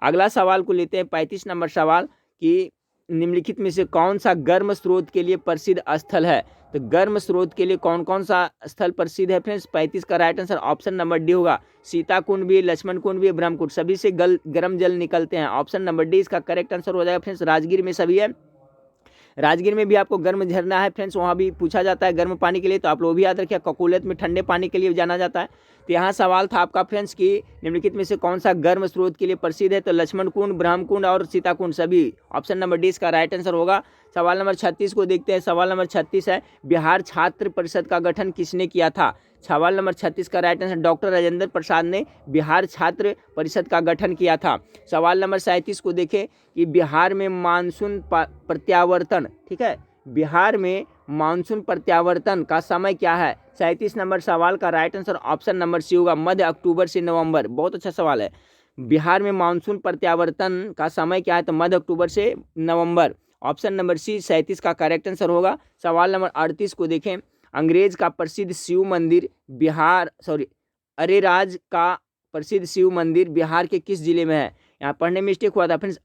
अगला सवाल को लेते हैं, 35 नंबर सवाल कि निम्नलिखित में से कौन सा गर्म स्रोत के लिए प्रसिद्ध स्थल है। तो गर्म स्रोत के लिए कौन कौन सा स्थल प्रसिद्ध है फ्रेंड्स। 35 का right answer option number D होगा, सीता कुंड भी, लक्ष्मण कुंड भी, ब्रह्मकुंड, सभी से गर्म जल निकलते हैं। ऑप्शन नंबर डी इसका करेक्ट आंसर हो जाएगा फ्रेंड्स, राजगीर में सभी है। राजगीर में भी आपको गर्म झरना है फ्रेंड्स, वहाँ भी पूछा जाता है गर्म पानी के लिए, तो आप लोग भी याद रखिए। ककोलत में ठंडे पानी के लिए जाना जाता है। तो यहाँ सवाल था आपका फ्रेंड्स कि निम्नलिखित में से कौन सा गर्म स्रोत के लिए प्रसिद्ध है, तो लक्ष्मण कुंड, ब्रह्म कुंड और सीता कुंड सभी। ऑप्शन नंबर डी इसका राइट आंसर होगा। सवाल नंबर 36 को देखते हैं। सवाल नंबर 36 है, बिहार छात्र परिषद का गठन किसने किया था। सवाल नंबर 36 का right answer doctor Rajendra Prasad ने बिहार छात्र परिषद का गठन किया था। सवाल नंबर 37 को देखें कि बिहार में मानसून प्रत्यावर्तन, ठीक है, बिहार में मानसून प्रत्यावर्तन का समय क्या है। 37 नंबर सवाल का right answer option number C होगा, मध्य अक्टूबर से नवंबर। बहुत अच्छा सवाल है। बिहार में मानसून प्रत्यावर्तन का समय क्या है, तो मध्य अक्टूबर से नवंबर। ऑप्शन नंबर सी 37 का करेक्ट आंसर होगा। सवाल नंबर 38 को देखें, अंग्रेज का प्रसिद्ध शिव मंदिर अरेराज का प्रसिद्ध शिव मंदिर बिहार के किस जिले में है। यहाँ पढ़ने में मिस्टेक हुआ था फ्रेंड्स,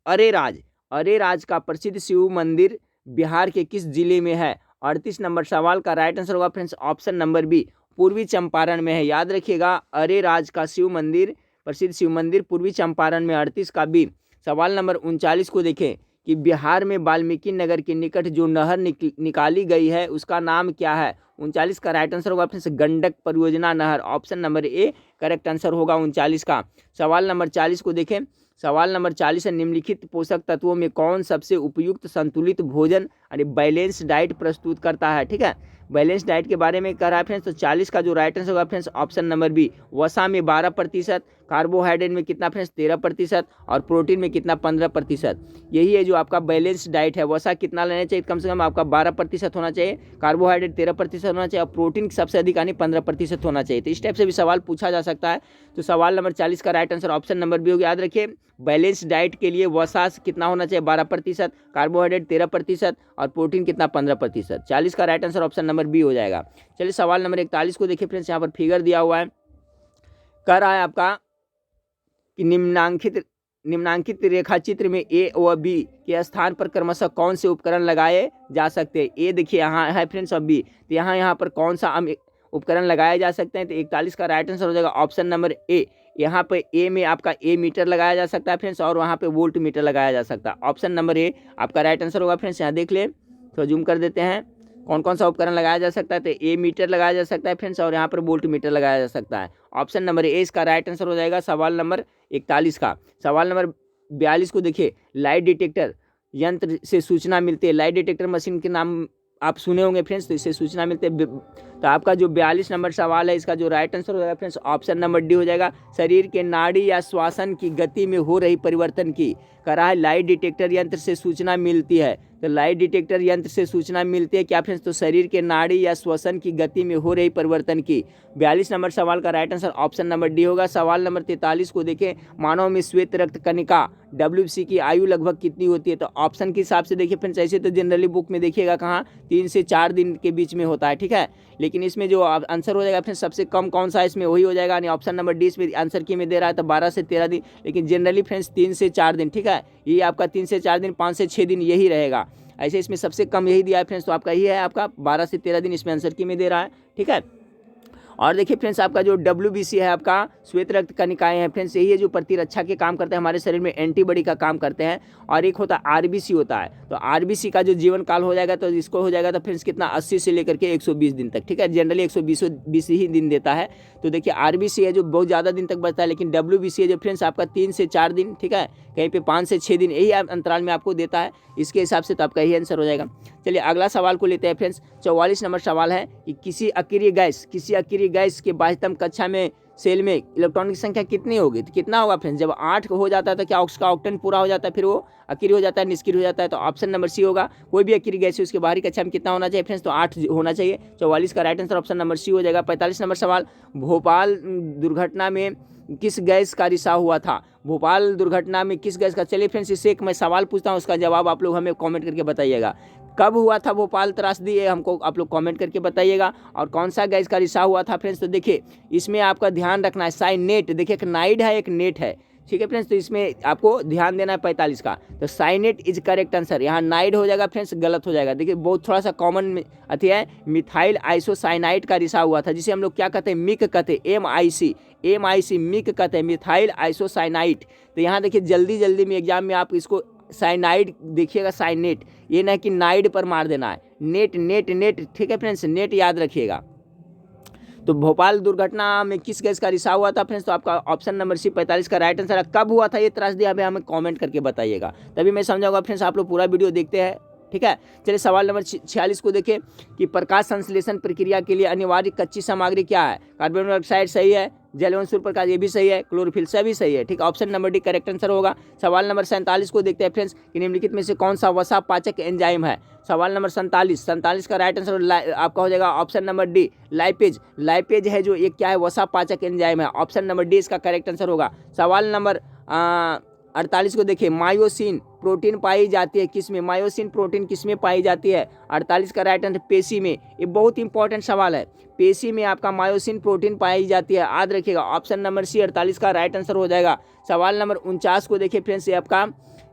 अरेराज का प्रसिद्ध शिव मंदिर बिहार के किस जिले में है। 38 नंबर सवाल का राइट आंसर होगा फ्रेंड्स ऑप्शन नंबर बी, पूर्वी चंपारण में है। याद रखिएगा, अरेराज का शिव मंदिर, प्रसिद्ध शिव मंदिर पूर्वी चंपारण में। 38 का बी। सवाल नंबर 39 को देखें कि बिहार में वाल्मीकि नगर के निकट जो नहर निकाली गई है उसका नाम क्या है। 39 का राइट आंसर होगा फ्रेंड्स गंडक परियोजना नहर। Option number A correct answer होगा 39 का। सवाल नंबर 40 को देखें। सवाल नंबर 40 है, निम्नलिखित पोषक तत्वों में कौन सबसे उपयुक्त संतुलित भोजन यानी बैलेंस डाइट प्रस्तुत करता है। ठीक है, बैलेंस डाइट के बारे में कह रहा है फ्रेंड्स। तो 40 का जो राइट आंसर होगा फ्रेंड्स ऑप्शन नंबर बी, वसा में 12%, कार्बोहाइड्रेट में कितना फ्रेंड्स 13% और प्रोटीन में कितना 15%। यही है जो आपका बैलेंस डाइट है। वसा कितना लेना चाहिए, कम से कम आपका 12% होना चाहिए, कार्बोहाइड्रेट 13% होना चाहिए और प्रोटीन सबसे अधिक यानी 15% होना चाहिए। तो इस टाइप से भी सवाल पूछा जा सकता है। तो सवाल नंबर 40 का right answer option number B होगा। याद रखिए, बैलेंस डाइट के लिए वसा कितना होना चाहिए 12%, कार्बोहाइड्रेट 13% और प्रोटीन कितना 15%। 40 का right answer option number B हो जाएगा। चलिए सवाल नंबर 41 को देखिए फ्रेंड्स, यहाँ पर फिगर दिया हुआ है, कह रहा है आपका कि निम्नांकित रेखा चित्र में ए व बी के स्थान पर क्रमशः कौन से उपकरण लगाए जा सकते हैं। ए देखिए यहाँ है फ्रेंड्स और बी, तो यहाँ पर कौन सा उपकरण लगाए जा सकते हैं। तो 41 का राइट आंसर हो जाएगा ऑप्शन नंबर ए। यहाँ पे ए में आपका ए मीटर लगाया जा सकता है फ्रेंड्स और वहाँ पे वोल्ट मीटर लगाया जा सकता है। ऑप्शन नंबर ए आपका राइट आंसर होगा फ्रेंड्स। यहाँ देख ले, तो जूम कर देते हैं कौन कौन सा उपकरण लगाया जा सकता है। तो ए मीटर लगाया जा सकता है फ्रेंड्स और यहाँ पर वोल्ट मीटर लगाया जा सकता है। ऑप्शन नंबर ए इसका राइट आंसर हो जाएगा सवाल नंबर 41 का। सवाल नंबर 42 को देखिए, लाइट डिटेक्टर यंत्र से सूचना मिलती है। लाइट डिटेक्टर मशीन के नाम आप सुने होंगे फ्रेंड्स, तो इससे सूचना मिलती है। तो आपका जो 42 नंबर सवाल है इसका जो राइट आंसर हो जाएगा फ्रेंड्स ऑप्शन नंबर डी हो जाएगा, शरीर के नाड़ी या श्वसन की गति में हो रही परिवर्तन की करा है लाइट डिटेक्टर यंत्र से सूचना मिलती है। तो लाइट डिटेक्टर यंत्र से सूचना मिलती है क्या फ्रेंड्स, तो शरीर के नाड़ी या श्वसन की गति में हो रही परिवर्तन की। 42 नंबर सवाल का right answer option number D होगा। सवाल नंबर 43 को देखें, मानव में श्वेत रक्त कणिका WBC की आयु लगभग कितनी होती है। तो ऑप्शन के हिसाब से देखिए फ्रेंड्स, ऐसे तो जनरली बुक में देखिएगा कहाँ 3 से 4 दिन के बीच में होता है। ठीक है, लेकिन इसमें जो आंसर हो जाएगा फ्रेंड्स सबसे कम कौन सा है इसमें वही हो जाएगा। यानी ऑप्शन नंबर डी इसमें आंसर की में दे रहा है तो 12 से 13 दिन, लेकिन जनरली फ्रेंड्स 3 से 4 दिन। ठीक है, ये आपका 3 से 4 दिन, 5 से 6 दिन यही रहेगा। ऐसे इसमें सबसे कम यही दिया है फ्रेंड्स, तो आपका यही है आपका 12 से 13 दिन इसमें आंसर की में दे रहा है। ठीक है, और देखिए फ्रेंड्स आपका जो WBC है आपका श्वेत रक्त कणिकाएं हैं फ्रेंड्स, यही है जो प्रतिरक्षा के काम करते हैं, हमारे शरीर में एंटीबॉडी का काम करते हैं। और एक होता है RBC होता है, तो RBC का जो जीवन काल हो जाएगा तो इसको हो जाएगा तो फ्रेंड्स कितना 80 से लेकर के 120 दिन तक। ठीक है, जनरली 120 ही दिन देता है। तो देखिए RBC है जो बहुत ज़्यादा दिन तक बचता है, लेकिन WBC है जो फ्रेंड्स आपका 3 से 4 दिन, ठीक है, कहीं पे 5 से 6 दिन, यही अंतराल में आपको देता है। इसके हिसाब से तो आपका यही आंसर हो जाएगा। चलिए अगला सवाल को लेते हैं फ्रेंड्स। 44 नंबर सवाल है कि किसी अक्रिय गैस के बाह्यतम कक्षा में सेल में इलेक्ट्रॉन की संख्या कितनी होगी। तो कितना होगा फ्रेंड्स, जब 8 हो जाता है तो क्या उसका ऑक्टेन पूरा हो जाता है, फिर वो अक्रिय हो जाता है, निष्क्रिय हो जाता है। तो ऑप्शन नंबर सी होगा, कोई भी अक्रिय गैस है उसके बाहरी कक्षा में कितना होना चाहिए फ्रेंड्स, तो 8 होना चाहिए। 44 का right answer option number C हो जाएगा। 45 नंबर सवाल, भोपाल दुर्घटना में किस गैस का रिसाव हुआ था। भोपाल दुर्घटना में किस गैस का, चलिए फ्रेंड्स इससे एक मैं सवाल पूछता हूँ, उसका जवाब आप लोग हमें कमेंट करके बताइएगा। कब हुआ था भोपाल त्रासदी, ये हमको आप लोग कमेंट करके बताइएगा। और कौन सा गैस का रिसाव हुआ था फ्रेंड्स, तो देखिए इसमें आपका ध्यान रखना है साइनेट, देखिए एक नाइड है एक नेट है। ठीक है फ्रेंड्स, तो इसमें आपको ध्यान देना है 45 का। तो साइनेट इज करेक्ट आंसर, यहाँ नाइड हो जाएगा फ्रेंड्स, गलत हो जाएगा। देखिए बहुत थोड़ा सा कॉमन अथी है, मिथाइल आइसोसाइनाइड का रिसाव हुआ था, जिसे हम लोग क्या कहते हैं, मिक कहते हैं, MIC मिक कहते हैं, मिथाइल आइसोसाइनाइड। तो यहाँ देखिए जल्दी में एग्जाम में आप इसको साइनाइड देखिएगा, साइनेट, ये नहीं कि नाइड पर मार देना है, नेट नेट नेट, ठीक है फ्रेंड्स, नेट याद रखिएगा। तो भोपाल दुर्घटना में किस गैस का रिसाव हुआ था फ्रेंड्स? तो आपका ऑप्शन नंबर सी 45 का राइट आंसर है। कब हुआ था ये त्रासदी, अभी हमें कमेंट करके बताइएगा, तभी मैं समझाऊंगा फ्रेंड्स। आप लोग पूरा वीडियो देखते हैं, ठीक है। चलिए सवाल नंबर 46 को देखें कि प्रकाश संश्लेषण प्रक्रिया के लिए अनिवार्य कच्ची सामग्री क्या है? कार्बन डाइऑक्साइड सही है, जल एवं सूर्य प्रकाश ये भी सही है, क्लोरोफिल सभी सही है, ठीक है। Option number D correct answer होगा। सवाल नंबर 47 को देखते हैं फ्रेंड्स कि निम्नलिखित में से कौन सा वसा पाचक एंजाइम है? सवाल नंबर 47 का राइट आंसर आपका हो जाएगा option number D lipase. Lipase है जो एक क्या है, वसा पाचक एंजाइम है। ऑप्शन नंबर डी इसका करेक्ट आंसर होगा। सवाल नंबर 48 को देखिए, मायोसिन प्रोटीन पाई जाती है किस में? मायोसिन प्रोटीन किस में पाई जाती है? 48 का राइट आंसर पेशी में। ये बहुत इंपॉर्टेंट सवाल है, पेशी में आपका मायोसिन प्रोटीन पाई जाती है, याद रखिएगा। ऑप्शन नंबर सी 48 का राइट आंसर हो जाएगा। सवाल नंबर 49 को देखिए फ्रेंड्स, ये आपका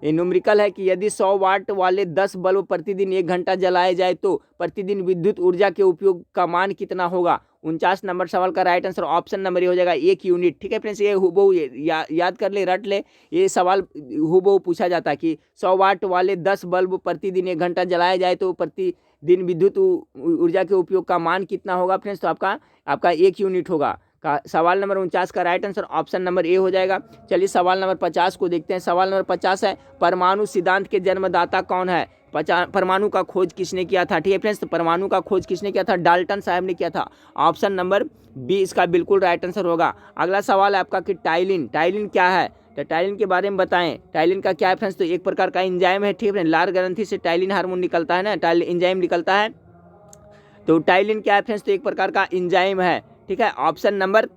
न्यूमेरिकल है कि यदि 100 वाट वाले 10 बल्ब प्रतिदिन 1 घंटा जलाए जाए तो प्रतिदिन विद्युत ऊर्जा के उपयोग का मान कितना होगा? 49 नंबर सवाल का राइट आंसर ऑप्शन नंबर ये हो जाएगा 1 यूनिट, ठीक है फ्रेंड्स। ये हुबहू याद कर ले, रट ले, ये सवाल हुबहू पूछा जाता है कि 100 वाट वाले 10 बल्ब प्रतिदिन 1 घंटा जलाया जाए तो प्रतिदिन विद्युत ऊर्जा के उपयोग का मान कितना होगा फ्रेंड्स? तो आपका 1 यूनिट होगा। सवाल नंबर 49 का राइट आंसर ऑप्शन नंबर ए हो जाएगा। चलिए सवाल नंबर 50 को देखते हैं। सवाल नंबर 50 है, परमाणु सिद्धांत के जन्मदाता कौन है? परमाणु का खोज किसने किया था? ठीक है फ्रेंड्स, तो परमाणु का खोज किसने किया था? डाल्टन साहब ने किया था। ऑप्शन नंबर बी इसका बिल्कुल राइट आंसर होगा। अगला सवाल है आपका कि टाइलिन क्या है? तो टाइलिन के बारे में बताएं। टाइलिन का क्या है फ्रेंड्स? तो एक प्रकार का एंजाइम है, ठीक है। लार ग्रंथि से टाइलिन हार्मोन निकलता है ना, टाइलिन एंजाइम निकलता है। तो टाइलिन क्या है फ्रेंड्स? तो एक प्रकार का एंजाइम है, ठीक है। ऑप्शन नंबर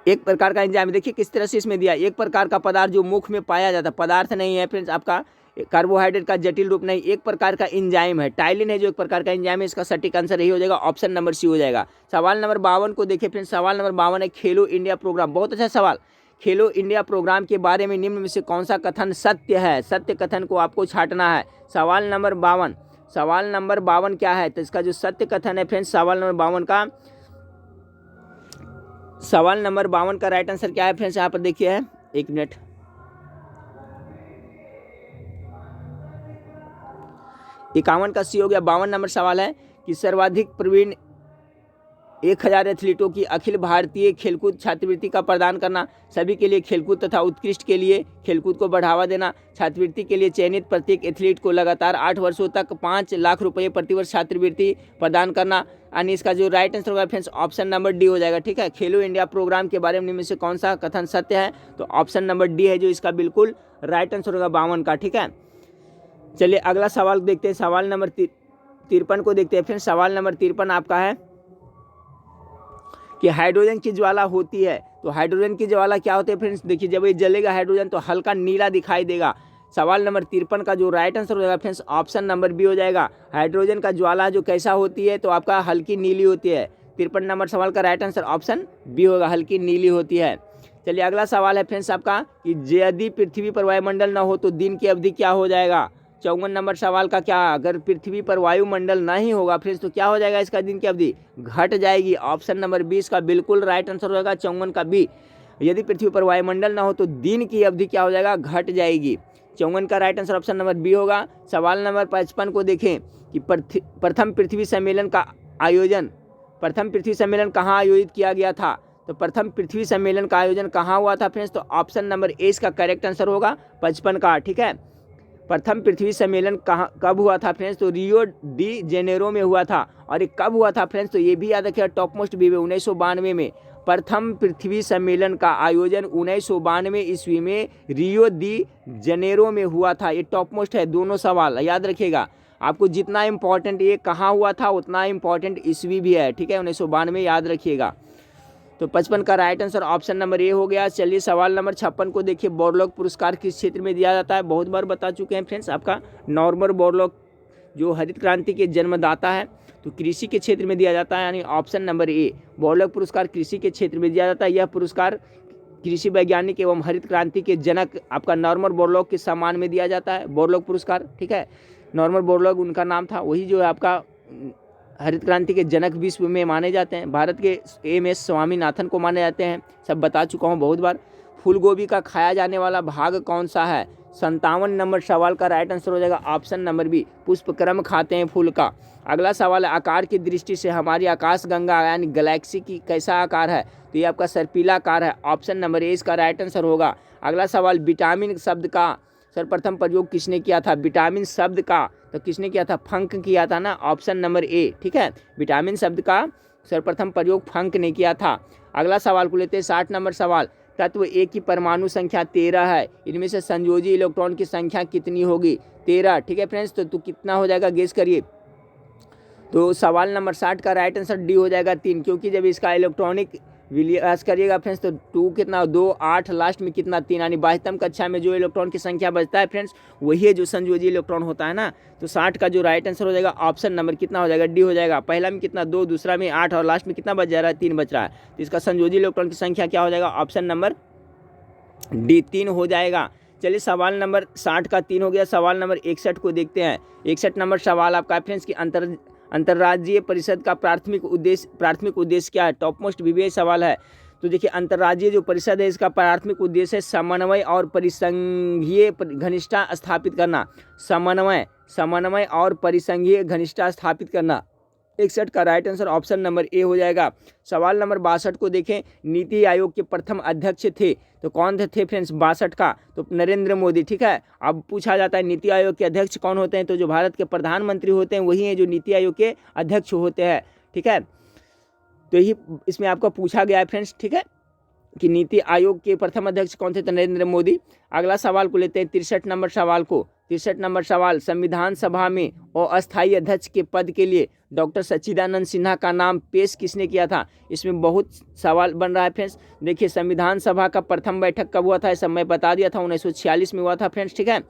एक प्रकार का एंजाइम, देखिए किस तरह से इसमें दिया, एक प्रकार का पदार्थ जो मुख में पाया जाता है, पदार्थ नहीं है फ्रेंड्स, आपका कार्बोहाइड्रेट का जटिल रूप नहीं, एक प्रकार का एंजाइम है। टाइलिन है जो एक प्रकार का एंजाइम है, इसका सटीक आंसर यही हो जाएगा, ऑप्शन नंबर सी हो जाएगा। सवाल नंबर 52 को देखिए फ्रेंड्स। सवाल नंबर 52 है, खेलो इंडिया प्रोग्राम, बहुत अच्छा सवाल। खेलो इंडिया प्रोग्राम के बारे में निम्न में से कौन सा कथन सत्य है? सत्य कथन को आपको छांटना है। सवाल नंबर 52 क्या है? तो इसका जो सत्य कथन है फ्रेंड्स, सवाल नंबर 52 का राइट आंसर क्या है फ्रेंड्स? यहाँ पर देखिए है, 1 मिनट, 51 का सी हो गया। 52 नंबर सवाल है कि सर्वाधिक प्रवीण 1000 एथलीटों की अखिल भारतीय खेलकूद छात्रवृत्ति का प्रदान करना, सभी के लिए खेलकूद तथा उत्कृष्ट के लिए खेलकूद को बढ़ावा देना, छात्रवृत्ति के लिए चयनित प्रत्येक एथलीट को लगातार 8 वर्षों तक 5 लाख रुपये प्रतिवर्ष छात्रवृत्ति प्रदान करना। यानी इसका जो राइट आंसर होगा फ्रेंड्स ऑप्शन नंबर डी हो जाएगा, ठीक है। खेलो इंडिया प्रोग्राम के बारे में निम्न से कौन सा कथन सत्य है? तो ऑप्शन नंबर डी है जो इसका बिल्कुल राइट आंसर होगा 52 का, ठीक है। चलिए अगला सवाल देखते हैं। सवाल नंबर 53 को देखते हैं फ्रेंड्स। सवाल नंबर 53 आपका है कि हाइड्रोजन की ज्वाला होती है, तो हाइड्रोजन की ज्वाला क्या होती है फ्रेंड्स? देखिए जब ये जलेगा हाइड्रोजन तो हल्का नीला दिखाई देगा। सवाल नंबर 53 का जो राइट आंसर हो जाएगा फ्रेंड्स ऑप्शन नंबर बी हो जाएगा। हाइड्रोजन का ज्वाला जो कैसा होती है? तो आपका हल्की नीली होती है। 53 नंबर सवाल का राइट आंसर ऑप्शन बी होगा, हल्की नीली होती है। चलिए अगला सवाल है फ्रेंड्स आपका कि यदि पृथ्वी पर वायुमंडल न हो तो दिन की अवधि क्या हो जाएगा? 54 नंबर सवाल का क्या, अगर पृथ्वी पर वायुमंडल नहीं होगा फ्रेंड्स तो क्या हो जाएगा? इसका दिन की अवधि घट जाएगी। ऑप्शन नंबर 20 का बिल्कुल राइट आंसर होगा 54 का बी। यदि पृथ्वी पर वायुमंडल ना हो तो दिन की अवधि क्या हो जाएगा? घट जाएगी। 54 का right answer option number B होगा। सवाल नंबर 55 को देखें कि प्रथम पृथ्वी सम्मेलन कहाँ आयोजित किया गया था? तो प्रथम पृथ्वी सम्मेलन का आयोजन कहाँ हुआ था फ्रेंड्स? तो ऑप्शन नंबर ए इसका करेक्ट आंसर होगा 55 का, ठीक है। प्रथम पृथ्वी सम्मेलन कब हुआ था फ्रेंड्स? तो रियो डी जेनेरो में हुआ था। और ये कब हुआ था फ्रेंड्स? तो ये भी याद रखिएगा, टॉप मोस्ट भी 1992 में। प्रथम पृथ्वी सम्मेलन का आयोजन 1992 ईस्वी में रियो डी जेनेरो में हुआ था। ये टॉप मोस्ट है, दोनों सवाल याद रखिएगा। आपको जितना इंपॉर्टेंट ये कहाँ हुआ था उतना इंपॉर्टेंट ईस्वी भी है, ठीक है। 1992 याद रखिएगा। तो 55 का राइट आंसर ऑप्शन नंबर ए हो गया। चलिए सवाल नंबर 56 को देखिए। बोरलॉग पुरस्कार किस क्षेत्र में दिया जाता है? बहुत बार बता चुके हैं फ्रेंड्स। आपका नॉर्मन बोरलॉग जो हरित क्रांति के जन्मदाता है तो कृषि के क्षेत्र में दिया जाता है, यानी ऑप्शन नंबर ए। बोरलॉग पुरस्कार कृषि के क्षेत्र में दिया जाता है। यह पुरस्कार कृषि वैज्ञानिक एवं हरित क्रांति के जनक आपका नॉर्मन बोरलॉग के सम्मान में दिया जाता है, बोरलॉग पुरस्कार, ठीक है। नॉर्मन बोरलॉग उनका नाम था, वही जो है आपका हरित क्रांति के जनक विश्व में माने जाते हैं। भारत के एम.एस. स्वामीनाथन को माने जाते हैं, सब बता चुका हूँ बहुत बार। फूल गोभी का खाया जाने वाला भाग कौन सा है? 57 नंबर सवाल का राइट आंसर हो जाएगा ऑप्शन नंबर बी, पुष्पक्रम खाते हैं फूल का। अगला सवाल है, आकार की दृष्टि से हमारी आकाशगंगा यानी गैलेक्सी की कैसा आकार है? तो ये आपका सर्पिला आकार है, ऑप्शन नंबर ए इसका राइट आंसर होगा। अगला सवाल, विटामिन शब्द का सर्वप्रथम प्रयोग किसने किया था? विटामिन शब्द का तो किसने किया था? फंक किया था ना, ऑप्शन नंबर ए, ठीक है। विटामिन शब्द का सर्वप्रथम प्रयोग फंक ने किया था। अगला सवाल को लेते हैं 60 नंबर सवाल, तत्व ए की परमाणु संख्या 13 है, इनमें से संयोजी इलेक्ट्रॉन की संख्या कितनी होगी? 13, ठीक है फ्रेंड्स। तो कितना हो जाएगा गेस करिए। तो सवाल नंबर 60 का राइट आंसर डी हो जाएगा 3, क्योंकि जब इसका इलेक्ट्रॉनिक विन्यास करिएगा फ्रेंड्स तो 2 कितना 2 8 लास्ट में कितना 3, यानी 22वीं कक्षा में जो इलेक्ट्रॉन की संख्या बचता है फ्रेंड्स वही है जो संयोजी इलेक्ट्रॉन होता है ना। तो 60 का जो राइट आंसर हो जाएगा ऑप्शन नंबर कितना हो जाएगा? डी हो जाएगा। पहला में कितना 2, दूसरा में 8 और लास्ट में कितना बच जा रहा है? 3 बच रहा है। तो इसका संयोजी इलेक्ट्रॉन की संख्या क्या हो जाएगा? ऑप्शन नंबर डी 3 हो जाएगा। चलिए सवाल नंबर 60 का 3 हो गया। सवाल नंबर 61 को देखते हैं। 61 नंबर सवाल आपका फ्रेंड्स की अंतर्राज्यीय परिषद का प्राथमिक उद्देश्य क्या है? टॉप मोस्ट वीवीआई सवाल है। तो देखिए अंतर्राज्यीय जो परिषद है इसका प्राथमिक उद्देश्य है समन्वय और परिसंघीय घनिष्ठता स्थापित करना। समन्वय और परिसंघीय घनिष्ठता स्थापित करना। 61 का राइट आंसर ऑप्शन नंबर ए हो जाएगा। सवाल नंबर 62 को देखें। नीति आयोग के प्रथम अध्यक्ष थे तो कौन थे फ्रेंड्स? 62 का तो नरेंद्र मोदी, ठीक है। अब पूछा जाता है नीति आयोग के अध्यक्ष कौन होते हैं? तो जो भारत के प्रधानमंत्री होते हैं वही हैं जो नीति आयोग के अध्यक्ष होते हैं, ठीक है। तो यही इसमें आपको पूछा गया है फ्रेंड्स, ठीक है, कि नीति आयोग के प्रथम अध्यक्ष कौन थे? तो नरेंद्र मोदी। अगला सवाल को लेते हैं 63 नंबर सवाल को। 63 नंबर सवाल, संविधान सभा में अस्थायी अध्यक्ष के पद के लिए डॉक्टर सच्चिदानंद सिन्हा का नाम पेश किसने किया था? इसमें बहुत सवाल बन रहा है फ्रेंड्स। देखिए संविधान सभा का प्रथम बैठक कब हुआ था? इस समय बता दिया था 1946 में हुआ था फ्रेंड्स, ठीक है।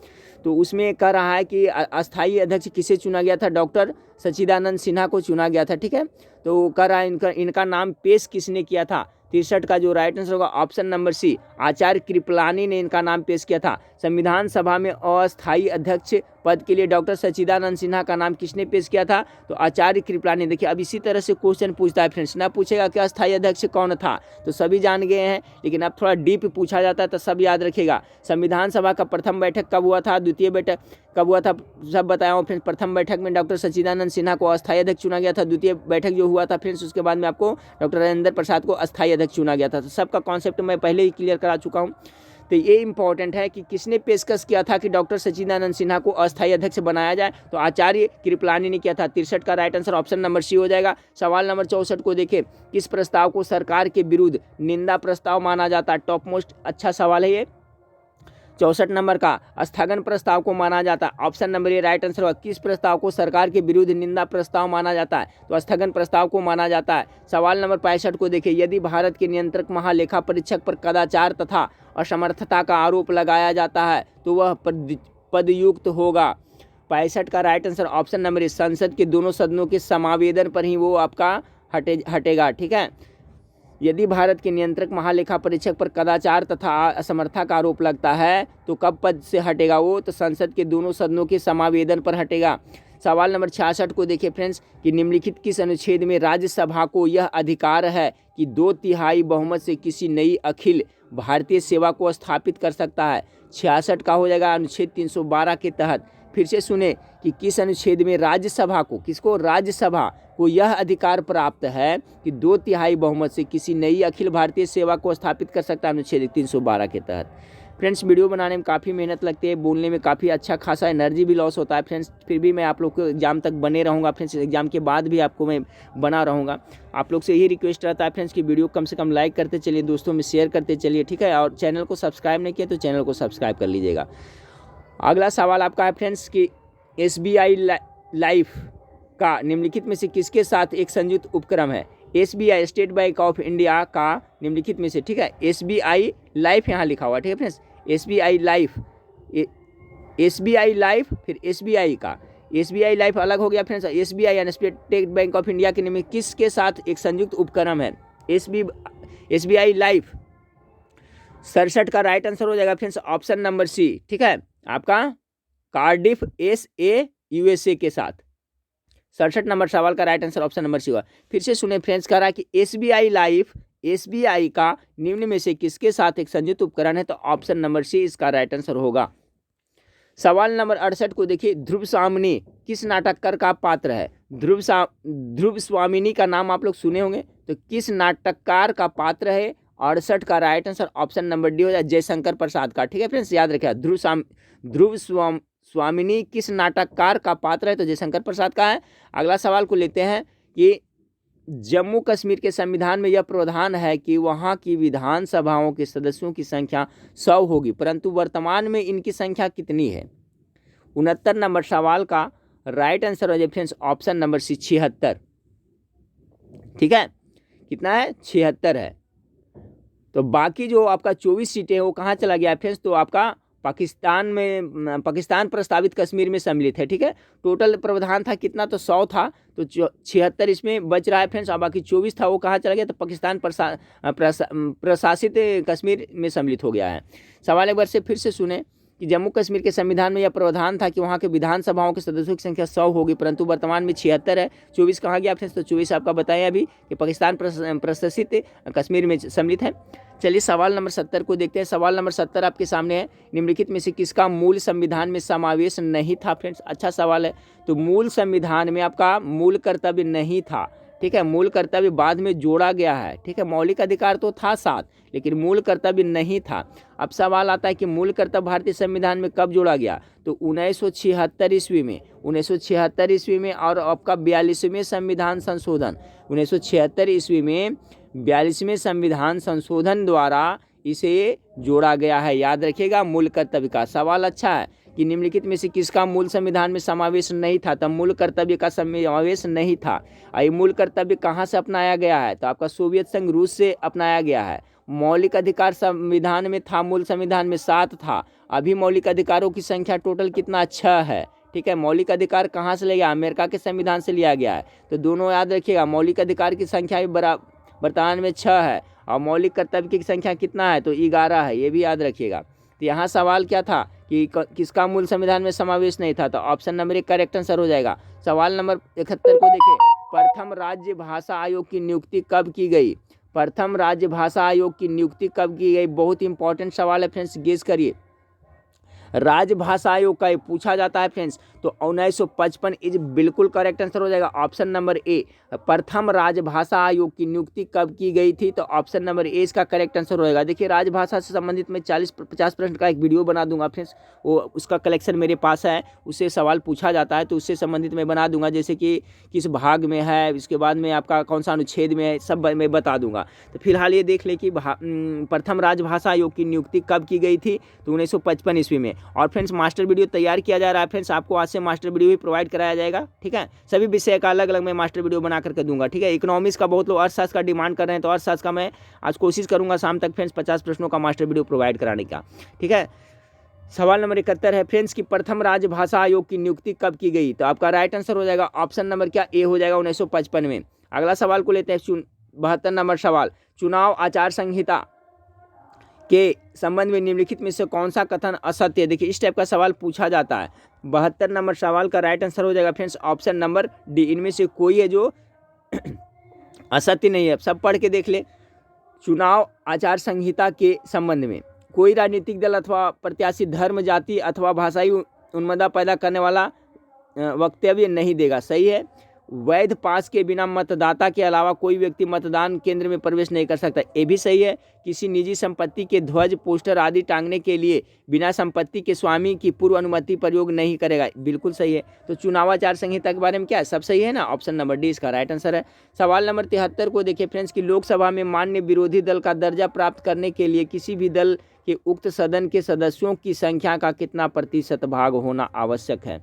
तो उसमें कह रहा है कि अस्थायी अध्यक्ष किसे चुना गया था? डॉक्टर सच्चिदानंद सिन्हा को चुना गया था, ठीक है। तो कह रहा है इनका नाम पेश किसने किया था? 63 का जो राइट आंसर होगा ऑप्शन नंबर सी, आचार्य कृपलानी ने इनका नाम पेश किया था। संविधान सभा में अस्थायी अध्यक्ष पद के लिए डॉक्टर सच्चिदानंद सिन्हा का नाम किसने पेश किया था? तो आचार्य कृपलानी। देखिए अब इसी तरह से क्वेश्चन पूछता है फ्रेंड्स, ना पूछेगा कि अस्थायी अध्यक्ष कौन था, तो सभी जान गए हैं, लेकिन अब थोड़ा डीप पूछा जाता है तो सब याद रखिएगा। संविधान सभा का प्रथम बैठक कब हुआ था? द्वितीय बैठक कब हुआ था? सब बताया हूँ फ्रेंड्स। प्रथम बैठक में डॉक्टर सच्चिदानंद सिन्हा को अस्थायी अध्यक्ष चुना गया था। द्वितीय बैठक जो हुआ था फ्रेंड्स उसके बाद में आपको डॉक्टर राजेंद्र प्रसाद को अस्थायी अध्यक्ष चुना गया था। तो सबका कॉन्सेप्ट मैं पहले ही क्लियर करा चुका हूँ। तो ये इंपॉर्टेंट है कि किसने पेशकश किया था कि डॉक्टर सच्चिदानंद सिन्हा को अस्थायी अध्यक्ष बनाया जाए? तो आचार्य कृपलानी ने किया था। 63 का right answer option number C हो जाएगा। सवाल नंबर 64 को देखें। किस प्रस्ताव को सरकार के विरुद्ध निंदा प्रस्ताव माना जाता है? टॉप मोस्ट अच्छा सवाल है ये। 64 नंबर का स्थगन प्रस्ताव को माना जाता है, ऑप्शन नंबर ए राइट आंसर होगा। किस प्रस्ताव को सरकार के विरुद्ध निंदा प्रस्ताव माना जाता है? तो स्थगन प्रस्ताव को माना जाता है। सवाल नंबर 65 को देखिए। यदि भारत के नियंत्रक महालेखा परीक्षक पर कदाचार तथा असमर्थता का आरोप लगाया जाता है तो वह पदयुक्त होगा। 65 का राइट आंसर ऑप्शन नंबर ए, संसद के दोनों सदनों के समावेदन पर ही वो आपका हटेगा, ठीक है। यदि भारत के नियंत्रक महालेखा परीक्षक पर कदाचार तथा असमर्थता का आरोप लगता है तो कब पद से हटेगा वो? तो संसद के दोनों सदनों के समावेदन पर हटेगा। सवाल नंबर 66 को देखिए फ्रेंड्स कि निम्नलिखित किस अनुच्छेद में राज्यसभा को यह अधिकार है कि 2/3 बहुमत से किसी नई अखिल भारतीय सेवा को स्थापित कर सकता है? 66 का हो जाएगा अनुच्छेद 312 के तहत। फिर से सुने कि किस अनुच्छेद में राज्यसभा को, किसको? राज्यसभा को यह अधिकार प्राप्त है कि 2/3 बहुमत से किसी नई अखिल भारतीय सेवा को स्थापित कर सकता है, अनुच्छेद 312 के तहत। फ्रेंड्स वीडियो बनाने में काफ़ी मेहनत लगती है, बोलने में काफ़ी अच्छा खासा एनर्जी भी लॉस होता है फ्रेंड्स, फिर भी मैं आप लोग को एग्जाम तक बने रहूँगा फ्रेंड्स। एग्जाम के बाद भी आपको मैं बना रहूँगा। आप लोग से यही रिक्वेस्ट रहता है फ्रेंड्स कि वीडियो कम से कम लाइक करते चलिए, दोस्तों में शेयर करते चलिए, ठीक है। और चैनल को सब्सक्राइब नहीं किया तो चैनल को सब्सक्राइब कर लीजिएगा। अगला सवाल आपका है फ्रेंड्स कि SBI लाइफ का निम्नलिखित में से किसके साथ एक संयुक्त उपक्रम है? SBI state bank of India का निम्नलिखित में से, ठीक है। SBI लाइफ यहाँ लिखा हुआ, ठीक है फ्रेंड्स। SBI लाइफ फिर SBI का SBI लाइफ अलग हो गया फ्रेंड्स। SBI यानी स्टेट बैंक ऑफ इंडिया के निम्न किसके साथ एक संयुक्त उपक्रम है? SBI life. 67 का राइट आंसर हो जाएगा फ्रेंड्स ऑप्शन नंबर सी, ठीक है, आपका कार्डिफ USA के साथ। 67 नंबर सवाल का right answer option number C हुआ। फिर से सुने फ्रेंड्स, कह रहा है कि SBI लाइफ SBI का निम्न में से किसके साथ एक संयुक्त उपकरण है? तो ऑप्शन नंबर सी इसका राइट आंसर होगा। सवाल नंबर 68 को देखिए, ध्रुव स्वामिनी किस नाटककार का पात्र है? ध्रुव स्वामिनी का नाम आप लोग सुने होंगे, तो किस नाटककार का पात्र है? 68 का right answer option number D हो जाए, जयशंकर प्रसाद का। ठीक है फ्रेंड्स, याद रखिए ध्रुव स्वामिनी किस नाटककार का पात्र है? तो जयशंकर प्रसाद का है। अगला सवाल को लेते हैं कि जम्मू कश्मीर के संविधान में यह प्रावधान है कि वहाँ की विधानसभाओं के सदस्यों की संख्या 100 होगी, परंतु वर्तमान में इनकी संख्या कितनी है? 69 नंबर सवाल का राइट आंसर हो जाए फ्रेंड्स ऑप्शन नंबर सी, 76। ठीक है, कितना है? 76 है। तो बाकी जो आपका 24 सीटें हैं वो कहाँ चला गया फ्रेंड्स? तो आपका पाकिस्तान प्रस्तावित कश्मीर में सम्मिलित है। ठीक है, टोटल प्रावधान था कितना? तो 100 था, तो 76 इसमें बच रहा है फ्रेंड्स, और बाकी 24 था वो कहाँ चला गया? तो पाकिस्तान प्रशासित कश्मीर में सम्मिलित हो गया है। सवाल एक बार से फिर से सुने कि जम्मू कश्मीर के संविधान में यह प्रावधान था कि वहाँ के विधानसभाओं के सदस्यों की संख्या 100 होगी, परंतु वर्तमान में 76 है। 24 कहाँ गया फ्रेंड्स? तो 24 आपका बताएं अभी कि पाकिस्तान प्रशासित कश्मीर में सम्मिलित है। चलिए सवाल नंबर 70 को देखते हैं। सवाल नंबर 70 आपके सामने है, निम्नलिखित में से किसका मूल संविधान में समावेश नहीं था? फ्रेंड्स अच्छा सवाल है। तो मूल संविधान में आपका मूल कर्तव्य नहीं था। ठीक है, मूल कर्तव्य बाद में जोड़ा गया है। ठीक है, मौलिक अधिकार तो था साथ, लेकिन मूल कर्तव्य नहीं था। अब सवाल आता है कि मूल कर्तव्य भारतीय संविधान में कब जोड़ा गया? तो 1976 ईस्वी में, 1976 ईस्वी में, और आपका 42वें संविधान संशोधन, 1976 ईस्वी में 42वें संविधान संशोधन द्वारा इसे जोड़ा गया है। याद रखिएगा मूल कर्तव्य का। सवाल अच्छा है कि निम्नलिखित में से किसका मूल संविधान में समावेश नहीं था? तब मूल कर्तव्य का समावेश नहीं था। ये मूल कर्तव्य कहाँ से अपनाया गया है? तो आपका सोवियत संघ रूस से अपनाया गया है। मौलिक अधिकार संविधान में था, मूल संविधान में 7 था। अभी मौलिक अधिकारों की संख्या टोटल कितना? 6 है। ठीक है, मौलिक अधिकार कहाँ से लिया गया? अमेरिका के संविधान से लिया गया है। तो दोनों याद रखिएगा, मौलिक अधिकार की संख्या भी वर्तमान में 6 है, और मौलिक कर्तव्य की संख्या कितना है? तो 11 है, ये भी याद रखिएगा। तो यहाँ सवाल क्या था कि किसका मूल संविधान में समावेश नहीं था? तो ऑप्शन नंबर 1 करेक्ट आंसर हो जाएगा। सवाल नंबर 71 को देखिए, प्रथम राज्य भाषा आयोग की नियुक्ति कब की गई? प्रथम राज्य भाषा आयोग की नियुक्ति कब की गई? बहुत इंपॉर्टेंट सवाल है फ्रेंड्स, गेस करिए। राजभाषा आयोग का पूछा जाता है फ्रेंड्स, तो 1955 इज बिल्कुल करेक्ट आंसर हो जाएगा। ऑप्शन नंबर ए, प्रथम राजभाषा आयोग की नियुक्ति कब की गई थी? तो ऑप्शन नंबर ए इसका करेक्ट आंसर होएगा। देखिए राजभाषा से संबंधित मैं 40-50 प्रश्न का एक वीडियो बना दूंगा फ्रेंड्स, वो उसका कलेक्शन मेरे पास है, उससे सवाल पूछा जाता है, तो उससे संबंधित मैं बना दूंगा, जैसे कि किस भाग में है, इसके बाद में आपका कौन सा अनुच्छेद में है, सब मैं बता दूंगा। तो फिलहाल ये देख ले कि प्रथम राजभाषा आयोग की नियुक्ति कब की गई थी? तो 1955 ईस्वी में। और फ्रेंड्स मास्टर वीडियो तैयार किया जा रहा है फ्रेंड्स, आपको आज से मास्टर वीडियो भी प्रोवाइड कराया जाएगा। ठीक है, सभी विषय का अलग अलग मैं मास्टर वीडियो बना करके दूंगा। ठीक है, इकोनॉमिक्स का बहुत लोग अर्थशास्त्र का डिमांड कर रहे हैं, तो अर्थशास्त्र का मैं आज कोशिश करूंगा शाम तक फ्रेंड्स 50 प्रश्नों का मास्टर वीडियो प्रोवाइड कराने का। ठीक है, सवाल नंबर 71 है फ्रेंड्स कि प्रथम राजभाषा आयोग की नियुक्ति कब की गई? तो आपका राइट आंसर हो जाएगा ऑप्शन नंबर क्या, ए हो जाएगा, 1955 में। अगला सवाल को लेते हैं 72 नंबर सवाल, चुनाव आचार संहिता के संबंध में निम्नलिखित में से कौन सा कथन असत्य है? देखिए इस टाइप का सवाल पूछा जाता है। 72 नंबर सवाल का राइट आंसर हो जाएगा फ्रेंड्स ऑप्शन नंबर डी, इनमें से कोई है जो असत्य नहीं है। सब पढ़ के देख ले। चुनाव आचार संहिता के संबंध में कोई राजनीतिक दल अथवा प्रत्याशी धर्म, जाति अथवा भाषाई उन्माद पैदा करने वाला वक्तव्य नहीं देगा। सही है। वैध पास के बिना मतदाता के अलावा कोई व्यक्ति मतदान केंद्र में प्रवेश नहीं कर सकता, ये भी सही है। किसी निजी संपत्ति के ध्वज, पोस्टर आदि टांगने के लिए बिना संपत्ति के स्वामी की पूर्व अनुमति प्रयोग नहीं करेगा, बिल्कुल सही है। तो चुनाव आचार संहिता के बारे में क्या है? सब सही है ना, ऑप्शन नंबर डी इसका राइट आंसर है। सवाल नंबर 73 को देखिए फ्रेंड्स कि लोकसभा में मान्य विरोधी दल का दर्जा प्राप्त करने के लिए किसी भी दल के उक्त सदन के सदस्यों की संख्या का कितना प्रतिशत भाग होना आवश्यक है?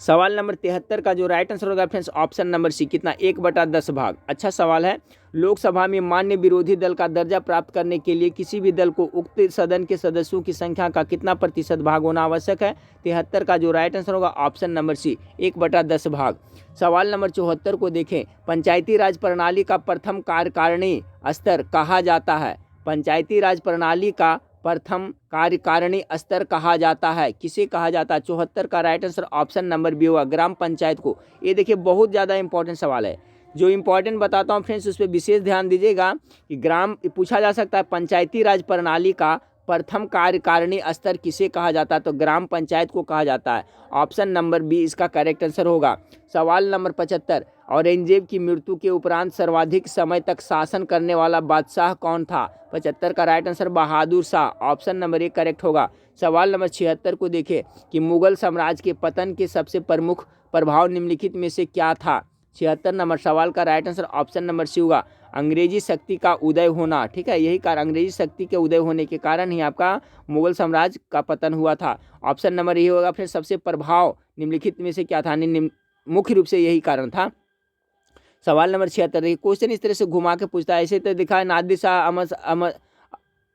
सवाल नंबर 73 का जो राइट आंसर होगा फ्रेंड्स ऑप्शन नंबर सी, कितना, 1/10 भाग। अच्छा सवाल है। लोकसभा में मान्य विरोधी दल का दर्जा प्राप्त करने के लिए किसी भी दल को उक्त सदन के सदस्यों की संख्या का कितना प्रतिशत भाग होना आवश्यक है? 73 का जो राइट आंसर होगा ऑप्शन नंबर सी, 1/10 भाग। सवाल नंबर 74 को देखें, पंचायती राज प्रणाली का प्रथम कार्यकारिणी स्तर कहा जाता है? पंचायती राज प्रणाली का प्रथम कार्यकारिणी स्तर कहा जाता है, किसे कहा जाता है? 74 का right answer option number B होगा, ग्राम पंचायत को। ये देखिए बहुत ज़्यादा इंपॉर्टेंट सवाल है, जो इंपॉर्टेंट बताता हूँ फ्रेंड्स उस पर विशेष ध्यान दीजिएगा कि पूछा जा सकता है पंचायती राज प्रणाली का प्रथम कार्यकारिणी स्तर किसे कहा जाता है? तो ग्राम पंचायत को कहा जाता है। ऑप्शन नंबर बी इसका करेक्ट आंसर होगा। सवाल नंबर 75, औरंगजेब की मृत्यु के उपरांत सर्वाधिक समय तक शासन करने वाला बादशाह कौन था? 75 का right answer Bahadur Shah, option number A correct होगा। सवाल नंबर 76 को देखें कि मुगल साम्राज्य के पतन के सबसे प्रमुख प्रभाव निम्नलिखित में से क्या था? 76 नंबर सवाल का right answer option number C होगा, अंग्रेजी शक्ति का उदय होना। ठीक है, यही कारण अंग्रेजी शक्ति के उदय होने के कारण ही आपका मुगल साम्राज्य का पतन हुआ था। ऑप्शन नंबर ये होगा। फिर सबसे प्रभाव निम्नलिखित में से क्या था? मुख्य रूप से यही कारण था। सवाल नंबर 76, देखिए क्वेश्चन इस तरह से घुमा के पूछता है। ऐसे तो दिखा है नादिर शाह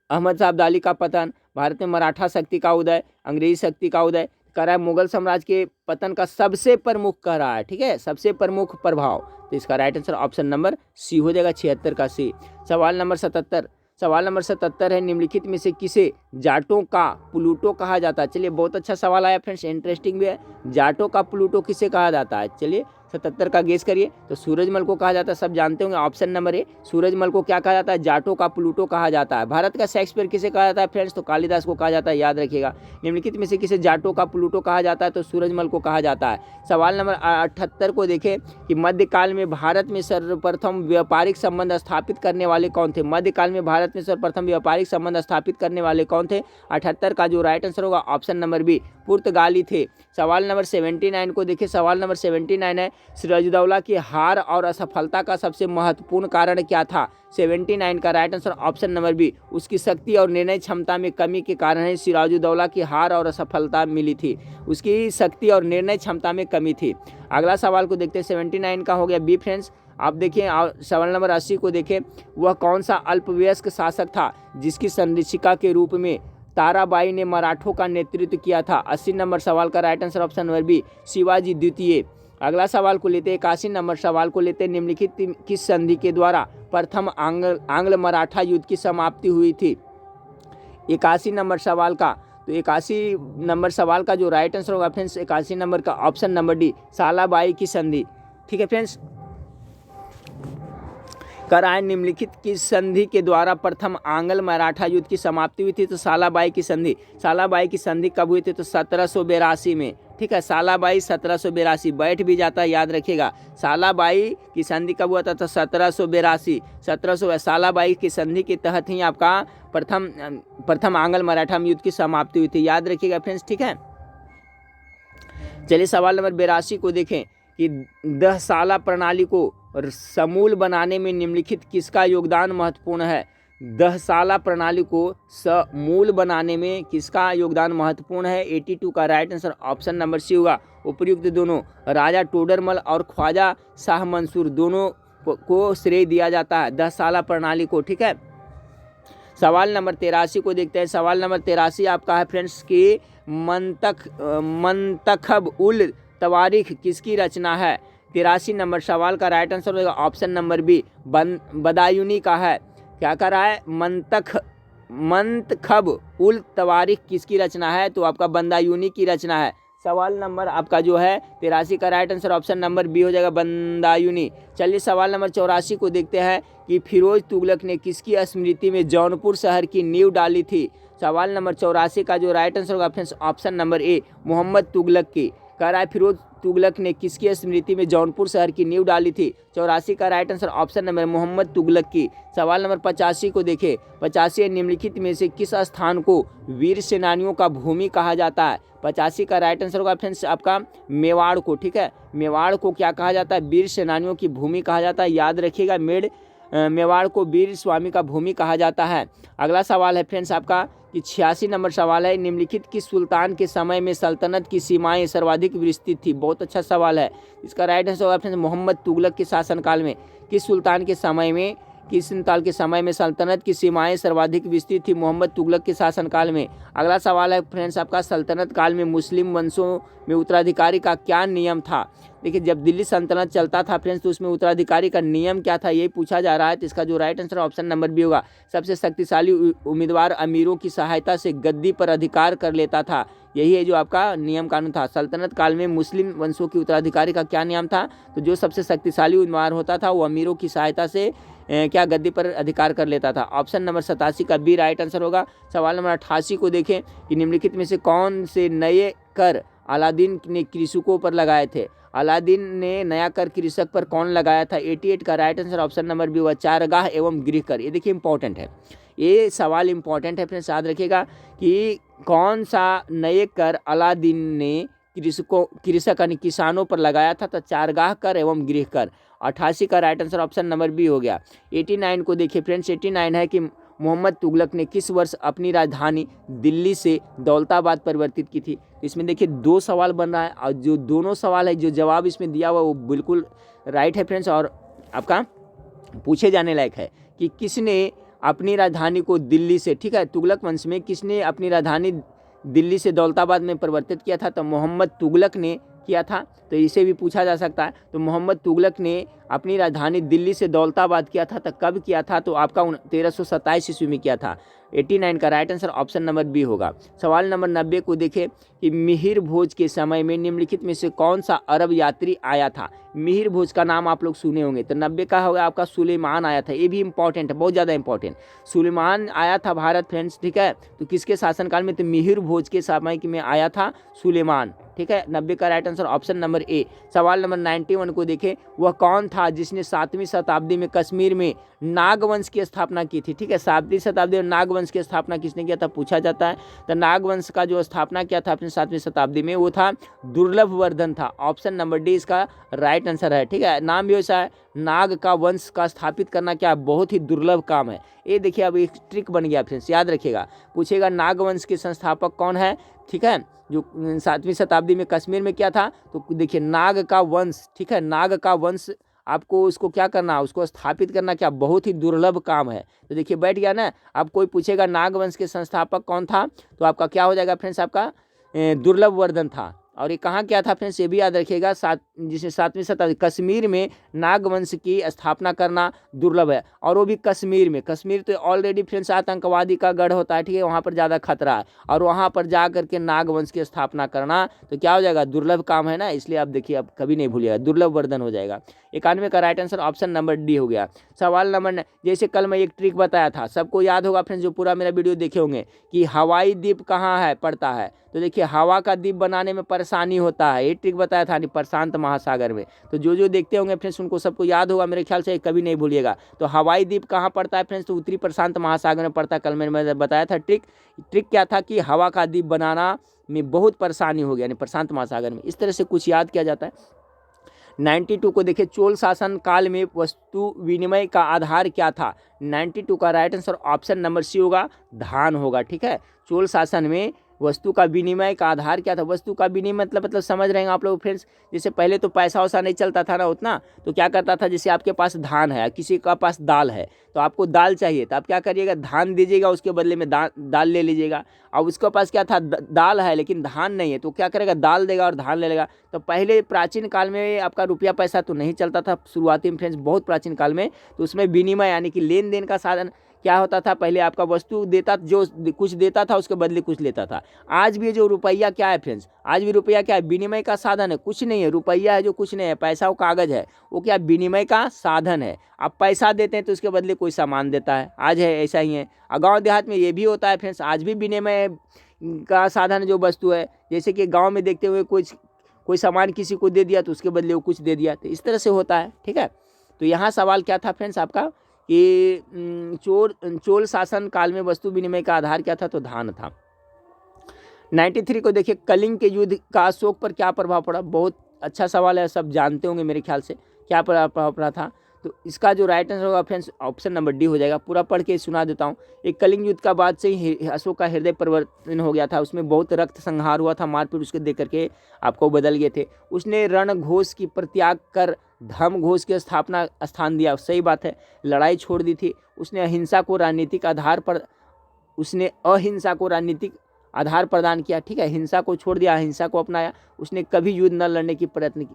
अहमद शाह अब्दाली का पतन, भारत में मराठा शक्ति का उदय, अंग्रेजी शक्ति का उदय कर रहा है, मुगल साम्राज्य के पतन का सबसे प्रमुख कह रहा है। ठीक है, सबसे प्रमुख प्रभाव, तो इसका right answer option number C हो जाएगा, 76 का सी। सवाल नंबर 77 है, निम्नलिखित में से किसे जाटों का प्लूटो कहा जाता है? चलिए बहुत अच्छा सवाल आया फ्रेंड्स, इंटरेस्टिंग भी है। जाटों का प्लूटो किसे कहा जाता है? चलिए 77 का गेस करिए। तो सूरजमल को कहा जाता है, सब जानते होंगे, ऑप्शन नंबर ए। सूरजमल को क्या कहा जाता है? जाटों का प्लूटो कहा जाता है। भारत का शेक्सपियर किसे कहा जाता है फ्रेंड्स? तो कालिदास को कहा जाता है, याद रखिएगा। निम्नलिखित में से किसे जाटों का प्लूटो कहा जाता है? तो सूरजमल को कहा जाता है। सवाल नंबर 78 को देखें कि मध्यकाल में भारत में सर्वप्रथम व्यापारिक संबंध स्थापित करने वाले कौन थे? मध्यकाल में भारत में सर्वप्रथम व्यापारिक संबंध स्थापित करने वाले कौन थे? 78 का जो राइट आंसर होगा ऑप्शन नंबर बी, पुर्तगाली थे। सवाल नंबर 79 को देखिए। सवाल नंबर 79 है, सिराजुद्दौला की हार और असफलता का सबसे महत्वपूर्ण कारण क्या था? 79 का right answer option number B, उसकी शक्ति और निर्णय क्षमता में कमी के कारण ही सिराजुद्दौला की हार और असफलता मिली थी। उसकी शक्ति और निर्णय क्षमता में कमी थी। अगला सवाल को देखते हैं, 79 का हो गया बी फ्रेंड्स। आप देखिए सवाल नंबर 80 को देखें, वह कौन सा अल्पवयस्क शासक था जिसकी संरक्षिका के रूप में ताराबाई ने मराठों का नेतृत्व किया था? 80 नंबर सवाल का right answer option number B, Shivaji द्वितीय। अगला सवाल को लेते हैं, 81 नंबर सवाल को लेते हैं, निम्नलिखित किस संधि के द्वारा प्रथम आंग्ल मराठा युद्ध की समाप्ति हुई थी? 81 नंबर सवाल का, तो 81 नंबर सवाल का जो राइट आंसर होगा फ्रेंड्स 81 नंबर का ऑप्शन नंबर डी, सालाबाई की संधि। ठीक है फ्रेंड्स, कराए निम्नलिखित किस संधि के द्वारा प्रथम आंग्ल मराठा युद्ध की समाप्ति हुई थी? तो सालाबाई की संधि। सालाबाई की संधि कब हुई थी? तो 1782 में। ठीक है, सालाबाई 1782, बैठ भी जाता है, याद रखिएगा। सालाबाई की संधि कब हुआ था? तो 1782। सालाबाई की संधि के तहत ही आपका प्रथम आंग्ल मराठा युद्ध की समाप्ति हुई थी, याद रखिएगा फ्रेंड्स। ठीक है, चलिए सवाल नंबर 82 को देखें कि 10 साला प्रणाली को समूल बनाने में निम्नलिखित किसका योगदान महत्वपूर्ण है? 10 साला प्रणाली को समूल बनाने में किसका योगदान महत्वपूर्ण है? 82 का right answer option number C होगा, उपर्युक्त दोनों राजा टोडरमल और ख्वाजा शाह मंसूर दोनों को श्रेय दिया जाता है 10 साला प्रणाली को। ठीक है, सवाल नंबर 83 को देखते हैं। सवाल नंबर 83 आपका है फ्रेंड्स कि मंतखब उल तवारीख किसकी रचना है? 83 नंबर सवाल का राइट आंसर होगा ऑप्शन नंबर बी, बदायूनी का है। क्या कर रहा है? मंतखब उल तवारीख किसकी रचना है? तो आपका बदायूनी की रचना है। सवाल नंबर आपका जो है 83 का right answer option number B हो जाएगा, बदायूनी। चलिए सवाल नंबर 84 को देखते हैं कि फिरोज तुगलक ने किसकी स्मृति में जौनपुर शहर की नींव डाली थी? सवाल नंबर 84 का जो राइट आंसर होगा friends option number A, Mohammad Tughlaq की। कह रहा है फिरोज तुगलक ने किसकी स्मृति में जौनपुर शहर की नींव डाली थी? 84 का right answer option number Muhammad Tughlaq की। सवाल नंबर 85 को देखें। 85 निम्नलिखित में से किस स्थान को वीर सेनानियों का भूमि कहा जाता है? 85 का राइट आंसर होगा फ्रेंड्स आपका मेवाड़ को। ठीक है, मेवाड़ को क्या कहा जाता है? वीर सेनानियों की भूमि कहा जाता है, याद रखिएगा। मेवाड़ को वीर स्वामी का भूमि कहा जाता है। अगला सवाल है फ्रेंड्स आपका कि 86 नंबर सवाल है, निम्नलिखित किस सुल्तान के समय में सल्तनत की सीमाएं सर्वाधिक विस्तृत थी? बहुत अच्छा सवाल है। इसका राइट आंसर होगा फ्रेंड्स मोहम्मद तुगलक के शासनकाल में। किस सुल्तान के समय में, किस साल के समय में सल्तनत की सीमाएं सर्वाधिक विस्तृत थी? मोहम्मद तुगलक के शासनकाल में। अगला सवाल है फ्रेंड्स आपका, सल्तनत काल में मुस्लिम वंशों में उत्तराधिकारी का क्या नियम था? देखिए जब दिल्ली सल्तनत चलता था फ्रेंड्स तो उसमें उत्तराधिकारी का नियम क्या था, यही पूछा जा रहा है। तो इसका जो right answer option number B होगा, सबसे शक्तिशाली उम्मीदवार अमीरों की सहायता से गद्दी पर अधिकार कर लेता था। यही है जो आपका नियम कानून था। सल्तनत काल में मुस्लिम वंशों की उत्तराधिकारी का क्या नियम था? तो जो सबसे शक्तिशाली उम्मीदवार होता था वो अमीरों की सहायता से क्या गद्दी पर अधिकार कर लेता था? ऑप्शन नंबर 87 का बी राइट आंसर होगा। सवाल नंबर 88 को देखें कि निम्नलिखित में से कौन से नए कर अलादीन ने कृषकों पर लगाए थे? अलादीन ने नया कर कृषक पर कौन लगाया था? 88 का right answer option number B हुआ चारागाह एवं गृह कर। ये देखिए इंपॉर्टेंट है, ये सवाल इंपॉर्टेंट है फ्रेंड्स, याद रखिएगा कि कौन सा नए कर अलादीन ने कृषक यानी किसानों पर लगाया था? तो चारागाह कर एवं गृह कर। 88 का right answer option number B हो गया। 89 को देखिए फ्रेंड्स, 89 है कि मोहम्मद तुगलक ने किस वर्ष अपनी राजधानी दिल्ली से दौलताबाद परिवर्तित की थी? इसमें देखिए 2 सवाल बन रहा है और जो दोनों सवाल है, जो जवाब इसमें दिया हुआ वो बिल्कुल राइट है फ्रेंड्स, और आपका पूछे जाने लायक है कि किसने अपनी राजधानी को दिल्ली से, ठीक है, तुगलक वंश में किसने अपनी राजधानी दिल्ली से दौलताबाद में परिवर्तित किया था? तो मोहम्मद तुगलक ने किया था। तो इसे भी पूछा जा सकता है। तो मोहम्मद तुगलक ने अपनी राजधानी दिल्ली से दौलताबाद किया था, तो कब किया था? तो आपका 1327 ईस्वी में किया था। 89 का right answer option number B होगा। सवाल नंबर 90 को देखें कि मिहिर भोज के समय में निम्नलिखित में से कौन सा अरब यात्री आया था? मिहिर भोज का नाम आप लोग सुने होंगे। तो 90 का होगा आपका सुलेमान आया था। ये भी इंपॉर्टेंट है, बहुत ज़्यादा इंपॉर्टेंट। सुलेमान आया था भारत फ्रेंड्स, ठीक है। तो किसके शासनकाल में? तो मिहिर भोज के समय में आया था सुलेमान, ठीक है। 90 का राइट आंसर ऑप्शन नंबर ए। सवाल नंबर 91 को देखें, वह कौन था जिसने 7वीं शताब्दी में कश्मीर में नागवंश की स्थापना की थी? ठीक है, 7वीं शताब्दी में नागवंश की स्थापना किसने किया था, पूछा जाता है। तो नागवंश का जो स्थापना किया था अपने 7वीं शताब्दी में, वो था दुर्लभवर्धन था। ऑप्शन नंबर डी इसका राइट आंसर है, ठीक है। नाम भी ऐसा है, नाग का वंश का स्थापित करना क्या बहुत ही दुर्लभ काम है। ये देखिए अब एक ट्रिक बन गया फ्रेंड्स, याद रखिएगा। पूछेगा नागवंश के संस्थापक कौन है, ठीक है, जो 7वीं शताब्दी में कश्मीर में क्या था? तो देखिए नाग का वंश, ठीक है, नाग का वंश आपको उसको क्या करना, उसको स्थापित करना क्या बहुत ही दुर्लभ काम है। तो देखिए बैठ गया ना। अब कोई पूछेगा नागवंश के संस्थापक कौन था, तो आपका क्या हो जाएगा फ्रेंड्स, आपका दुर्लभवर्धन था। और ये कहाँ क्या था फ्रेंड्स, ये भी याद रखिएगा, जिसे 7वीं शताब्दी कश्मीर में नागवंश की स्थापना करना दुर्लभ है, और वो भी कश्मीर में। कश्मीर तो ऑलरेडी फ्रेंड्स आतंकवादी का गढ़ होता है, ठीक है, वहाँ पर ज़्यादा खतरा है, और वहाँ पर जा करके नागवंश की स्थापना करना तो क्या हो जाएगा, दुर्लभ काम है ना। इसलिए आप देखिए, अब कभी नहीं भूलिएगा, दुर्लभवर्धन हो जाएगा। 91 का right answer option number D हो गया। सवाल नंबर, जैसे कल मैं एक ट्रिक बताया था, सबको याद होगा फ्रेंड्स जो पूरा मेरा वीडियो देखे होंगे, कि हवाई द्वीप कहाँ है, पड़ता है। तो देखिए हवा का द्वीप बनाने में परेशानी होता है, ये ट्रिक बताया था प्रशांत महासागर में। तो जो देखते होंगे फ्रेंड्स उनको सबको याद होगा मेरे ख्याल से, कभी नहीं भूलिएगा। तो हवाई द्वीप कहाँ पड़ता है फ्रेंड्स, तो उत्तरी प्रशांत महासागर में पड़ता है। कल मैंने बताया था ट्रिक क्या था कि हवा का द्वीप बनाना में बहुत परेशानी हो गया, यानी प्रशांत महासागर में। इस तरह से कुछ याद किया जाता है। 92 को देखिए, चोल शासन काल में वस्तु विनिमय का आधार क्या था? 92 का right answer option number C होगा, धान होगा, ठीक है। चोल शासन में वस्तु का विनिमय का आधार क्या था? वस्तु का विनिमय मतलब समझ रहे हैं आप लोग फ्रेंड्स, जैसे पहले तो पैसा वैसा नहीं चलता था ना उतना, तो क्या करता था, जैसे आपके पास धान है, किसी का पास दाल है, तो आपको दाल चाहिए, तो आप क्या करिएगा, धान दीजिएगा, उसके बदले में दाल ले लीजिएगा। अब उसके पास क्या था, दाल है लेकिन धान नहीं है, तो क्या करेगा, दाल देगा और धान ले लेगा। तो पहले प्राचीन काल में आपका रुपया पैसा तो नहीं चलता था शुरुआती में फ्रेंड्स, बहुत प्राचीन काल में, तो उसमें विनिमय यानी कि लेन देन का साधन क्या होता था, पहले आपका वस्तु देता, जो कुछ देता था उसके बदले कुछ लेता था। आज भी जो रुपया क्या है फ्रेंड्स, आज भी रुपया क्या है, विनिमय का साधन है, कुछ नहीं है। रुपया है जो कुछ नहीं है, पैसा वो कागज है, वो क्या विनिमय का साधन है। आप पैसा देते हैं तो उसके बदले कोई सामान देता है, आज है ऐसा ही है। गाँव देहात में ये भी होता है फ्रेंड्स, आज भी विनिमय का साधन जो वस्तु है, जैसे कि गाँव में देखते हुए कोई सामान किसी को दे दिया तो उसके बदले वो कुछ दे दिया, तो इस तरह से होता है, ठीक है। तो यहाँ सवाल क्या था फ्रेंड्स आपका कि चोल शासन काल में वस्तु विनिमय का आधार क्या था, तो धान था। 93 को देखिए, कलिंग के युद्ध का अशोक पर क्या प्रभाव पड़ा? बहुत अच्छा सवाल है, सब जानते होंगे मेरे ख्याल से, क्या प्रभाव पड़ा था। तो इसका जो राइट आंसर होगा फ्रेंड्स ऑप्शन नंबर डी हो जाएगा। पूरा पढ़ के सुना देता हूँ। एक कलिंग युद्ध का बाद से ही अशोक का हृदय परिवर्तन हो गया था, उसमें बहुत रक्त संहार हुआ था, मारपीट उसके देख करके आपको बदल गए थे। उसने रणघोष की परित्याग कर धर्म घोष की स्थापना स्थान दिया, सही बात है, लड़ाई छोड़ दी थी। उसने अहिंसा को राजनीतिक आधार प्रदान किया, ठीक है, हिंसा को छोड़ दिया, अहिंसा को अपनाया। उसने कभी युद्ध न लड़ने की प्रयत्न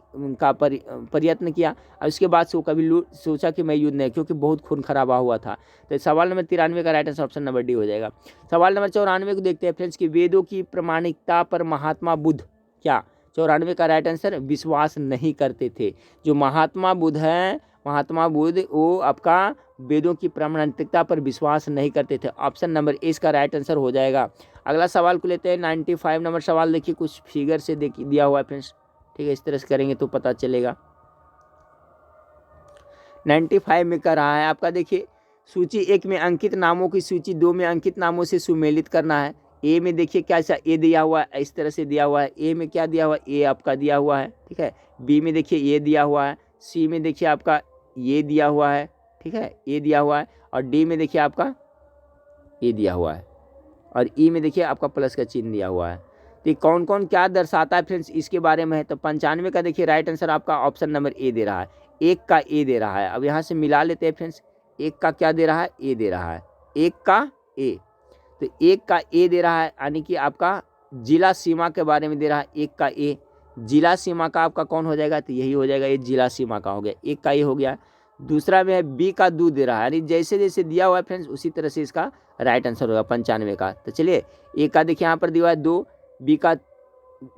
किया, और उसके बाद से वो कभी सोचा कि मैं युद्ध नहीं, क्योंकि बहुत खून खराबा हुआ था। तो सवाल नंबर 93 का right answer option number D हो जाएगा। सवाल नंबर 94 को देखते हैं फ्रेंड्स कि वेदों की प्रामाणिकता पर महात्मा बुद्ध क्या? 94 का राइट आंसर विश्वास नहीं करते थे। जो महात्मा बुद्ध हैं, महात्मा बुद्ध वो आपका वेदों की प्रामाणिकता पर विश्वास नहीं करते थे। ऑप्शन नंबर ए इसका राइट आंसर हो जाएगा। अगला सवाल को लेते हैं 95 नंबर सवाल। देखिए कुछ फिगर से दिया हुआ है फ्रेंड्स, ठीक है, इस तरह से करेंगे तो पता चलेगा। 95 में कर रहा है आपका, देखिए सूची 1 में अंकित नामों की सूची 2 में अंकित नामों से सुमेलित करना है। ए में देखिए क्या सा ए दिया हुआ है, इस तरह से दिया हुआ है। ए में क्या दिया हुआ है, ए आपका दिया हुआ है, ठीक है। बी में देखिए ये दिया हुआ है। सी में देखिए आपका ये दिया हुआ है, ठीक है, ये दिया हुआ है। और डी में देखिए आपका ये दिया हुआ है। और ई में देखिए आपका प्लस का चिन्ह दिया हुआ है। तो कौन कौन क्या दर्शाता है फ्रेंड्स, इसके बारे में है। तो 95 का देखिए राइट आंसर आपका ऑप्शन नंबर ए दे रहा है। 1 का ए दे रहा है। अब यहाँ से मिला लेते हैं फ्रेंड्स, 1 का क्या दे रहा है, ए दे रहा है, 1 का ए। तो 1 का ए दे रहा है, यानी कि आपका जिला सीमा के बारे में दे रहा है। 1 का ए जिला सीमा का आपका कौन हो जाएगा, तो यही हो जाएगा, ये जिला सीमा का हो गया। 1 का ए हो गया। दूसरा में है बी का दू दे रहा है, यानी जैसे जैसे दिया हुआ है फ्रेंड्स उसी तरह से इसका राइट आंसर होगा 95 का। तो चलिए 1 का देखिए यहाँ पर दिया हुआ है 2, बी का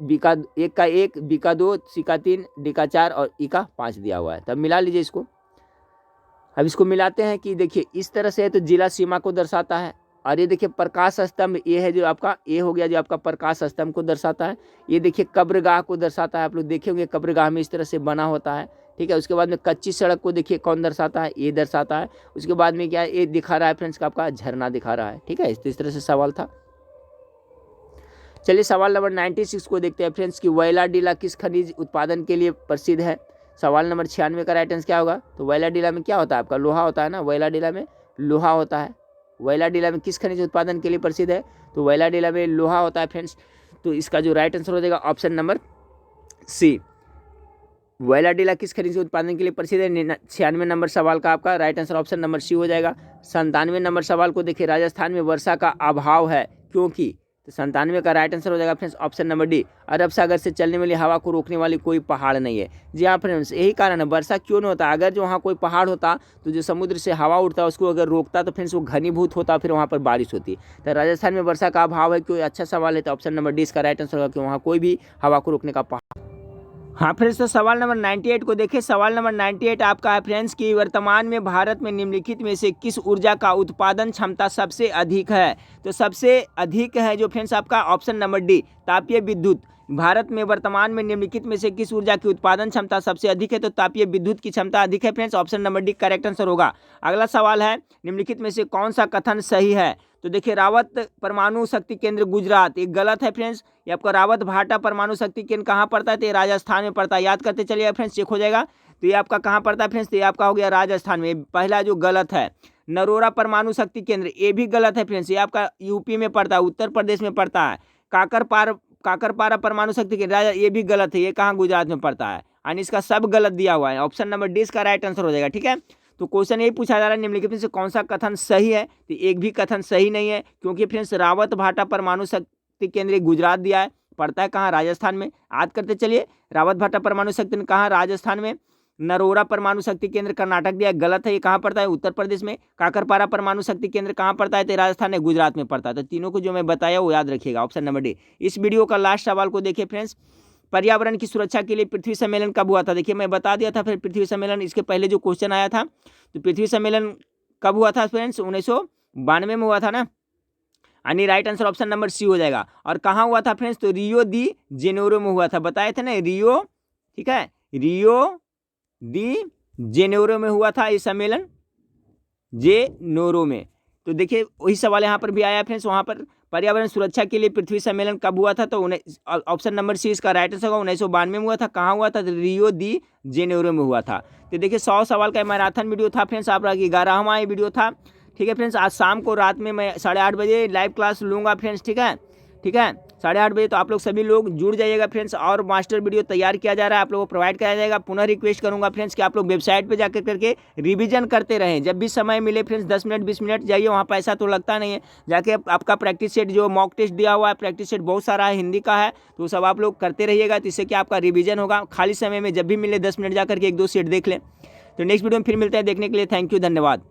1 का 1, बी का 2, सी का 3, डी का 4 और ई का 5 दिया हुआ है। तब मिला लीजिए इसको। अब इसको मिलाते हैं कि देखिए इस तरह से है तो जिला सीमा को दर्शाता है। और ये देखिए प्रकाश स्तंभ, ये है जो आपका ए हो गया, जो आपका प्रकाश स्तंभ को दर्शाता है। ये देखिए कब्रगाह को दर्शाता है, आप लोग देखे होंगे कब्रगाह में इस तरह से बना होता है, ठीक है। उसके बाद में कच्ची सड़क को देखिए कौन दर्शाता है, ये दर्शाता है। उसके बाद में क्या है, ये दिखा रहा है फ्रेंड्स का आपका झरना दिखा रहा है, ठीक है। इस तरह से सवाल था। चलिए सवाल नंबर 96 को देखते हैं फ्रेंड्स कि वैलाडीला किस खनिज उत्पादन के लिए प्रसिद्ध है। सवाल नंबर 96 का राइट आंसर क्या होगा, तो वैलाडीला में क्या होता है आपका, लोहा होता है ना, वैलाडीला में लोहा होता है। वैलाडीला में किस खनिज उत्पादन के लिए प्रसिद्ध है, तो वैलाडीला में लोहा होता है फ्रेंड्स। तो इसका जो राइट आंसर हो जाएगा ऑप्शन नंबर सी। वैलाडीला किस खनिज उत्पादन के लिए प्रसिद्ध है। 96 नंबर सवाल का आपका right answer option number C हो जाएगा। 97 नंबर सवाल को देखिए राजस्थान में वर्षा का अभाव है क्योंकि, तो 97 का राइट आंसर हो जाएगा फ्रेंड्स ऑप्शन नंबर डी। अरब सागर से चलने वाली हवा को रोकने वाली कोई पहाड़ नहीं है। जी हाँ फ्रेंड्स, यही कारण है वर्षा क्यों नहीं होता। अगर जो वहाँ कोई पहाड़ होता तो जो समुद्र से हवा उड़ता है उसको अगर रोकता तो फ्रेंड्स वो घनीभूत होता, फिर वहाँ पर बारिश होती। तो राजस्थान में वर्षा का अभाव है क्यों, अच्छा सवाल है। तो ऑप्शन नंबर डी इसका राइट आंसर होगा कि वहाँ कोई भी हवा को रोकने का पहाड़। हाँ फ्रेंड्स, तो सवाल नंबर 98 को देखिए। सवाल नंबर 98 आपका है फ्रेंड्स कि वर्तमान में भारत में निम्नलिखित में से किस ऊर्जा का उत्पादन क्षमता सबसे अधिक है। तो सबसे अधिक है जो फ्रेंड्स आपका ऑप्शन नंबर डी, तापीय विद्युत। भारत में वर्तमान में निम्नलिखित में से किस ऊर्जा की उत्पादन क्षमता सबसे अधिक है, तो तापीय विद्युत की क्षमता अधिक है friends, option number D correct answer होगा। अगला सवाल है निम्नलिखित में से कौन सा कथन सही है। तो देखिए रावत परमाणु शक्ति केंद्र गुजरात, ये गलत है फ्रेंड्स। ये आपका रावत भाटा परमाणु शक्ति केंद्र कहाँ पड़ता है, तो ये राजस्थान में पड़ता है। याद करते चलिए फ्रेंड्स, चेक हो जाएगा। तो ये आपका कहाँ पड़ता है फ्रेंड्स, तो ये आपका हो गया राजस्थान में। पहला जो गलत है। नरोरा परमाणु शक्ति केंद्र, ये भी गलत है फ्रेंड्स, ये आपका यूपी में पड़ता है, उत्तर प्रदेश में पड़ता है। काकरपारा परमाणु शक्ति केंद्र, ये भी गलत है, ये कहाँ गुजरात में पड़ता है। यानी इसका सब गलत दिया हुआ है। ऑप्शन नंबर डी इसका राइट आंसर हो जाएगा, ठीक है। तो क्वेश्चन यही पूछा जा रहा है निम्नलिखित में से कौन सा कथन सही है, तो एक भी कथन सही नहीं है क्योंकि फ्रेंड्स रावत भाटा परमाणु शक्ति केंद्र गुजरात दिया है, पड़ता है कहाँ, राजस्थान में। याद करते चलिए, रावत भाटा परमाणु शक्ति केंद्र कहाँ, राजस्थान में। नरोरा परमाणु शक्ति केंद्र कर्नाटक दिया, गलत है, ये कहाँ पड़ता है, उत्तर प्रदेश में। काकरपारा परमाणु शक्ति केंद्र कहाँ पड़ता है, तो राजस्थान में, गुजरात में पड़ता है। तो तीनों को जो मैं बताया वो याद रखिएगा, ऑप्शन नंबर डी। इस वीडियो का लास्ट सवाल को देखिए फ्रेंड्स, पर्यावरण की सुरक्षा के लिए पृथ्वी सम्मेलन कब हुआ था। देखिए मैं बता दिया था फिर पृथ्वी सम्मेलन, इसके पहले जो क्वेश्चन आया था, तो पृथ्वी सम्मेलन कब हुआ था फ्रेंड्स, 1992 में हुआ था ना, यानी right answer option number C हो जाएगा। और कहाँ हुआ था फ्रेंड्स, तो रियो दी जेनेरो में हुआ था, बताए थे ना, रियो, ठीक है, रियो दी जेनेरो में हुआ था ये सम्मेलन, जेनेरो में। तो देखिए वही सवाल यहाँ पर भी आया फ्रेंड्स, वहाँ पर पर्यावरण सुरक्षा के लिए पृथ्वी सम्मेलन कब हुआ था, तो ऑप्शन नंबर सी इसका राइट आंसर होगा। 1992 में हुआ था। कहाँ हुआ था, रियो दी जेनेरो में हुआ था। तो देखिए 100 सवाल का मैराथन वीडियो था फ्रेंड्स, आप 11वां वीडियो था, ठीक है फ्रेंड्स। आज शाम को रात में मैं 8:30 बजे लाइव क्लास लूँगा फ्रेंड्स, ठीक है, ठीक है, 8:30 बजे। तो आप लोग सभी लोग जुड़ जाइएगा फ्रेंड्स। और मास्टर वीडियो तैयार किया जा रहा है, आप लोगों को प्रोवाइड कराया जाएगा। पुनः रिक्वेस्ट करूंगा फ्रेंड्स कि आप लोग वेबसाइट पे जाकर करके रिवीजन करते रहें, जब भी समय मिले फ्रेंड्स, 10 मिनट 20 मिनट जाइए, वहाँ पैसा तो लगता नहीं है, जाके आपका प्रैक्टिस सेट जो मॉक टेस्ट दिया हुआ है, प्रैक्टिस सेट बहुत सारा है, हिंदी का है, तो सब आप लोग करते रहिएगा, तो इससे कि आपका रिविजन होगा। खाली समय में जब भी मिले 10 मिनट जाकर के 1-2 सेट देख लें। तो नेक्स्ट वीडियो में फिर मिलते हैं, देखने के लिए थैंक यू, धन्यवाद।